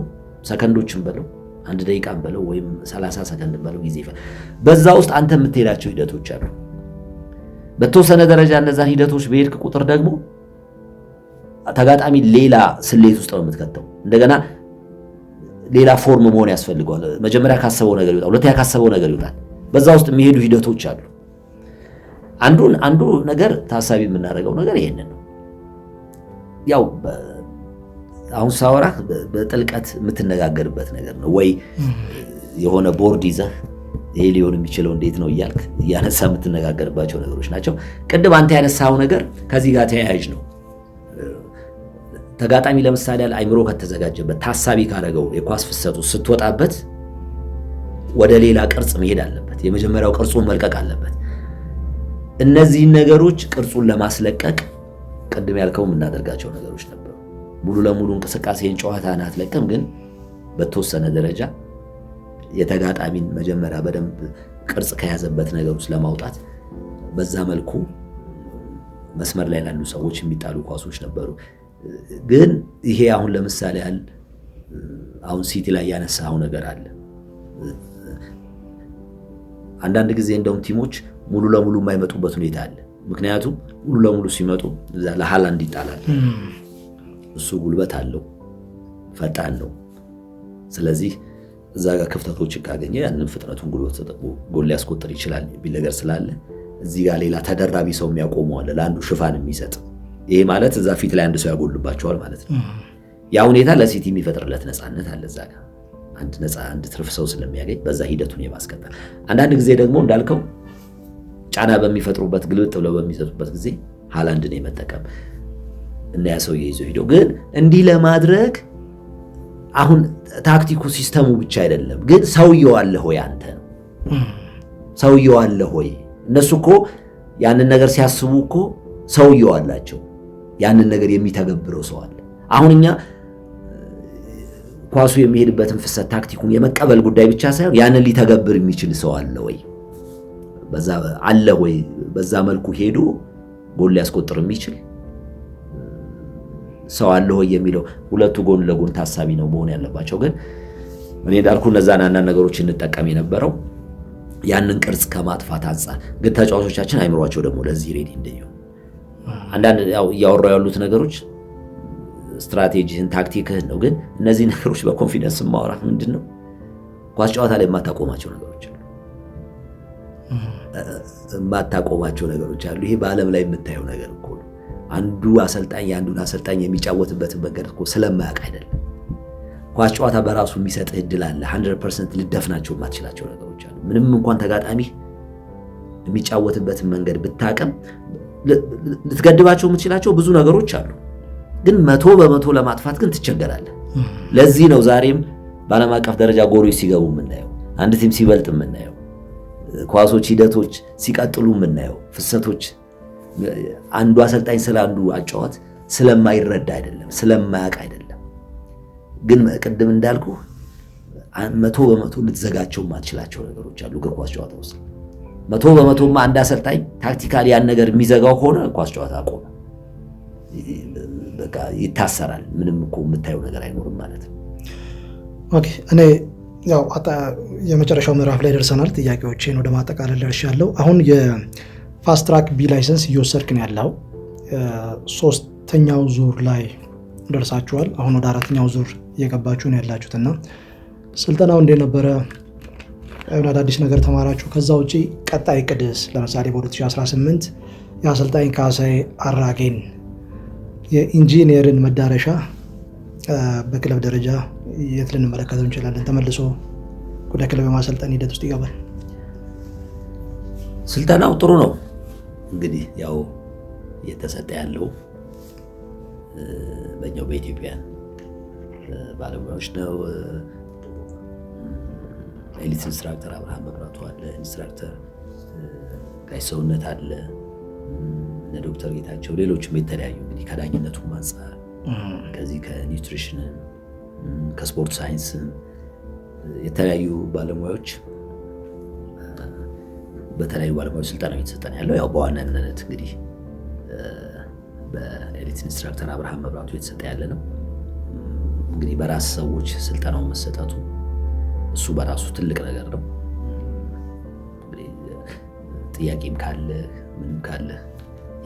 ሰከንዶችን በለው 1 ደቂቃን በለው ወይም 30 ሰከንድ በለው ጊዜ ይፈልጋል። በዛ ውስጥ አንተ የምትሄዳቸው ሂደቶች አሉ። በተወሰነ ደረጃ እነዛን ሂደቶች በሄድክ ቁጥር ደግሞ ተጋጣሚ ሌላ ስሌት ውስጥ ነው የምትከተው። እንደገና ሌላ ፎርም መሆን ያስፈልገዋል። መጀመሪያ ካሰበው ነገር ይወጣል፣ ሁለተኛ ካሰበው ነገር ይወጣል። በዛ ውስጥ የሚሄዱ ሂደቶች አሉ። አንዱ ነገር ታሳቢ የምናደርገው ነገር ይሄንን ነው። ያው አሁን ሳወራህ በጥልቀት የምትነጋገርበት ነገር ነው ወይ የሆነ ቦርድ ይዘህ ይሄ ሊሆን የሚችለው እንዴት ነው እያልክ እያነሳ የምትነጋገርባቸው ነገሮች ናቸው። ቅድም አንተ ያነሳው ነገር ከዚህ ጋር ተያያዥ ነው። ተጋጣሚ ለምሳሌ አይምሮ ከተዘጋጀበት ታሳቢ ካደረገው የኳስ ፍሰቱ ስትወጣበት ወደ ሌላ ቅርጽ መሄድ አለበት። የመጀመሪያው ቅርጹን መልቀቅ አለበት። እነዚህን ነገሮች ቅርጹን ለማስለቀቅ ቅድም ያልከው የምናደርጋቸው ነገሮች ነበሩ። ሙሉ ለሙሉ እንቅስቃሴን ጨዋታን አትለቅም፣ ግን በተወሰነ ደረጃ የተጋጣሚን መጀመሪያ በደንብ ቅርጽ ከያዘበት ነገር ውስጥ ለማውጣት በዛ መልኩ መስመር ላይ ላሉ ሰዎች የሚጣሉ ኳሶች ነበሩ። ግን ይሄ አሁን ለምሳሌ አሁን ሲቲ ላይ ያነሳው ነገር አለ። አንዳንድ ጊዜ እንደውም ቲሞች ሙሉ ለሙሉ የማይመጡበት ሁኔታ አለ። ምክንያቱም ሙሉ ለሙሉ ሲመጡ እዛ ለሃላንድ ይጣላል። እሱ ጉልበት አለው፣ ፈጣን ነው። ስለዚህ እዛ ጋር ክፍተቶች ካገኘ ያንን ፍጥነቱን ጉልበት ተጠቅሞ ጎል ሊያስቆጥር ይችላል የሚል ነገር ስላለ እዚህ ጋር ሌላ ተደራቢ ሰው የሚያቆመው አለ፣ ለአንዱ ሽፋን የሚሰጥ። ይሄ ማለት እዛ ፊት ላይ አንድ ሰው ያጎልባቸዋል ማለት ነው። ያ ሁኔታ ለሲቲ የሚፈጥርለት ነፃነት አለ። እዛ ጋር አንድ ትርፍ ሰው ስለሚያገኝ በዛ ሂደቱን የማስቀጠል አንዳንድ ጊዜ ደግሞ እንዳልከው ጫና በሚፈጥሩበት ግልብጥ ብለው በሚሰጡበት ጊዜ ሃላንድን የመጠቀም እና ያ ሰውዬ ይዞ ሄደው። ግን እንዲህ ለማድረግ አሁን ታክቲኩ ሲስተሙ ብቻ አይደለም፣ ግን ሰውየው አለ ሆይ አንተ ነው ሰውየው አለ ሆይ። እነሱ እኮ ያንን ነገር ሲያስቡ እኮ ሰውየው አላቸው፣ ያንን ነገር የሚተገብረው ሰው አለ። አሁን እኛ ኳሱ የሚሄድበትን ፍሰት ታክቲኩን የመቀበል ጉዳይ ብቻ ሳይሆን ያንን ሊተገብር የሚችል ሰው አለ ወይ በዛ አለ ወይ በዛ መልኩ ሄዶ ጎል ሊያስቆጥር የሚችል ሰው አለ ወይ የሚለው ሁለቱ ጎን ለጎን ታሳቢ ነው መሆን ያለባቸው። ግን እኔ እንዳልኩ እነዛን አንዳንድ ነገሮች እንጠቀም የነበረው ያንን ቅርጽ ከማጥፋት አንፃር፣ ግን ተጫዋቾቻችን አይምሯቸው ደግሞ ለዚህ ሬዲ እንደይው አንዳንድ ያው እያወራው ያሉት ነገሮች ስትራቴጂህን ታክቲክህን ነው። ግን እነዚህ ነገሮች በኮንፊደንስ ማውራት ምንድነው ኳስ ጨዋታ ላይ የማታቆማቸው ነገሮች አሉ የማታቆማቸው ነገሮች አሉ። ይሄ በዓለም ላይ የምታየው ነገር እኮ ነው። አንዱ አሰልጣኝ አንዱን አሰልጣኝ የሚጫወትበት መንገድ እኮ ስለማያውቅ አይደለም። ኳስ ጨዋታ በራሱ የሚሰጥህ እድል አለ። 100% ልደፍናቸው የማትችላቸው ነገሮች አሉ። ምንም እንኳን ተጋጣሚ የሚጫወትበትን መንገድ ብታቀም ልትገድባቸው የምትችላቸው ብዙ ነገሮች አሉ። ግን 100% ለማጥፋት ግን ትቸገራለህ። ለዚህ ነው ዛሬም በዓለም አቀፍ ደረጃ ጎሎች ሲገቡ የምናየው፣ አንድ ቲም ሲበልጥ የምናየው፣ ኳሶች ሂደቶች ሲቀጥሉ የምናየው፣ ፍሰቶች አንዱ አሰልጣኝ ስለ አንዱ አጫዋት ስለማይረዳ አይደለም፣ ስለማያውቅ አይደለም። ግን ቅድም እንዳልኩ 100% ልትዘጋቸው የማትችላቸው ነገሮች አሉ እግር ኳስ ጨዋታ ውስጥ። 100% አንድ አሰልጣኝ ታክቲካሊ ያን ነገር የሚዘጋው ከሆነ ኳስ ጨዋታ አቆመ፣ በቃ ይታሰራል። ምንም እኮ የምታየው ነገር አይኖርም ማለት ነው። ኦኬ፣ እኔ ያው የመጨረሻው ምዕራፍ ላይ ደርሰናል። ጥያቄዎችን ወደ ማጠቃለል ደርሻለሁ። አሁን የፋስት ትራክ ቢ ላይሰንስ እየወሰድክ ነው ያለው። 3ኛው ዙር ላይ ደርሳችኋል። አሁን ወደ 4ኛው ዙር እየገባችሁ ነው ያላችሁትና ስልጠናው እንዴት ነበረ? አዳዲስ ነገር ተማራችሁ? ከዛ ውጪ ቀጣይ ቅድስ ለምሳሌ በ2018 የአሰልጣኝ ካሳዬ አራጌን የኢንጂነርን መዳረሻ በክለብ ደረጃ የት ልንመለከተው እንችላለን? ተመልሶ ወደ ክለብ የማሰልጠን ሂደት ውስጥ ይገባል? ስልጠናው ጥሩ ነው። እንግዲህ ያው እየተሰጠ ያለው በእኛው በኢትዮጵያ ባለሙያዎች ነው። ኤሊት ኢንስትራክተር አብርሃም መብራቱ አለ፣ ኢንስትራክተር ጋይ ሰውነት አለ፣ እነ ዶክተር ጌታቸው፣ ሌሎችም የተለያዩ እንግዲህ ከዳኝነቱ አንፃር ከዚህ ከኒውትሪሽን ከስፖርት ሳይንስ የተለያዩ ባለሙያዎች በተለያዩ ባለሙያዎች ስልጠና እየተሰጠን ያለው ያው በዋናነት እንግዲህ በኤሊት ኢንስትራክተር አብርሃም መብራቱ የተሰጠ ያለ ነው። እንግዲህ በራስ ሰዎች ስልጠናው መሰጠቱ እሱ በራሱ ትልቅ ነገር ነው። ጥያቄም ካለ ምንም ካለ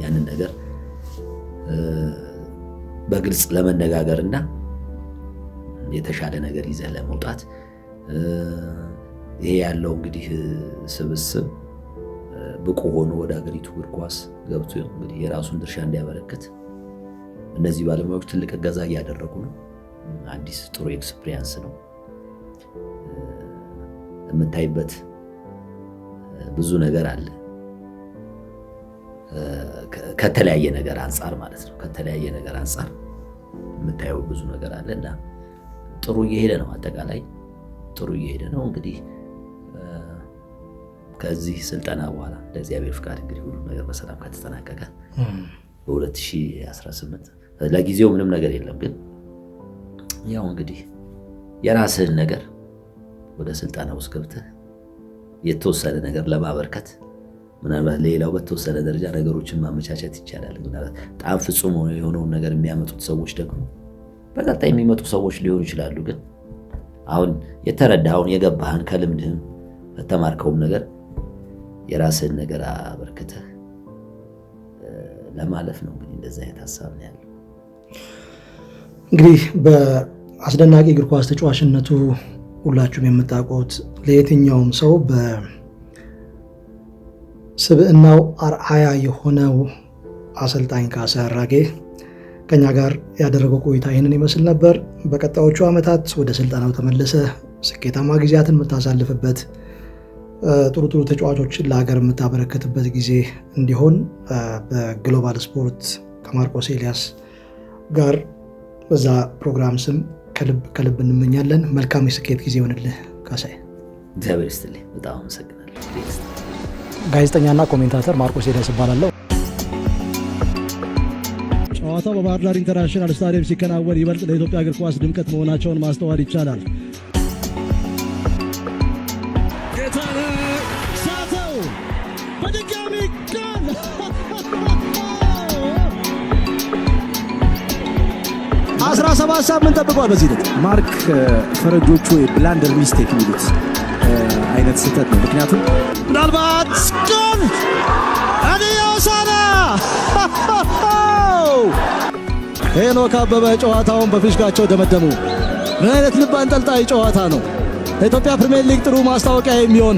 ያንን ነገር በግልጽ ለመነጋገርና የተሻለ ነገር ይዘህ ለመውጣት ይሄ ያለው እንግዲህ ስብስብ ብቁ ሆኖ ወደ ሀገሪቱ እግር ኳስ ገብቶ እንግዲህ የራሱን ድርሻ እንዲያበረክት እነዚህ ባለሙያዎች ትልቅ እገዛ እያደረጉ ነው። አዲስ ጥሩ ኤክስፒሪየንስ ነው የምታይበት። ብዙ ነገር አለ ከተለያየ ነገር አንፃር ማለት ነው። ከተለያየ ነገር አንፃር የምታየው ብዙ ነገር አለና ጥሩ እየሄደ ነው። አጠቃላይ ጥሩ እየሄደ ነው። እንግዲህ ከዚህ ስልጠና በኋላ ለእግዚአብሔር ፍቃድ እንግዲህ ሁሉ ነገር በሰላም ከተጠናቀቀ በ2018 ለጊዜው ምንም ነገር የለም። ግን ያው እንግዲህ የራስህን ነገር ወደ ስልጠና ውስጥ ገብተህ የተወሰነ ነገር ለማበርከት ምናልባት ሌላው በተወሰነ ደረጃ ነገሮችን ማመቻቸት ይቻላል። በጣም ፍጹም የሆነውን ነገር የሚያመጡት ሰዎች ደግሞ በቀጣይ የሚመጡ ሰዎች ሊሆኑ ይችላሉ። ግን አሁን የተረዳኸውን የገባህን ከልምድህም ከተማርከውም ነገር የራስህን ነገር አበርክተህ ለማለፍ ነው። እንግዲህ እንደዛ አይነት ሀሳብ ነው ያለው። እንግዲህ በአስደናቂ እግር ኳስ ተጫዋችነቱ ሁላችሁም የምታውቁት ለየትኛውም ሰው በስብዕናው አርአያ የሆነው አሰልጣኝ ካሳዬ አራጌ ከኛ ጋር ያደረገው ቆይታ ይህንን ይመስል ነበር። በቀጣዮቹ ዓመታት ወደ ስልጠናው ተመልሰ ስኬታማ ጊዜያትን የምታሳልፍበት ጥሩ ጥሩ ተጫዋቾችን ለሀገር የምታበረከትበት ጊዜ እንዲሆን በግሎባል ስፖርት ከማርቆስ ኤልያስ ጋር በዛ ፕሮግራም ስም ከልብ እንመኛለን። መልካም የስኬት ጊዜ ይሆንልህ ካሳይ። እግዚአብሔር ይስጥልኝ። በጣም አመሰግናለሁ። ጋዜጠኛና ኮሜንታተር ማርቆስ ሄደስ እባላለሁ። ጨዋታው በባህር ዳር ኢንተርናሽናል ስታዲየም ሲከናወን ይበልጥ ለኢትዮጵያ እግር ኳስ ድምቀት መሆናቸውን ማስተዋል ይቻላል። ጌታነህ ሳተው በድጋሚ ጎል! 17 ሳምንት ጠብቋል። በዚህ ልክ ማርክ ፈረጆቹ የብላንደር ሚስቴክ የሚሉት አይነት ስህተት ነው። ምክንያቱም ምናልባት ጎል አዲዮሳና ሄኖክ አበበ ጨዋታውን በፊሽካቸው ደመደሙ። ምን አይነት ልብ አንጠልጣይ ጨዋታ ነው! ለኢትዮጵያ ፕሪሚየር ሊግ ጥሩ ማስታወቂያ የሚሆን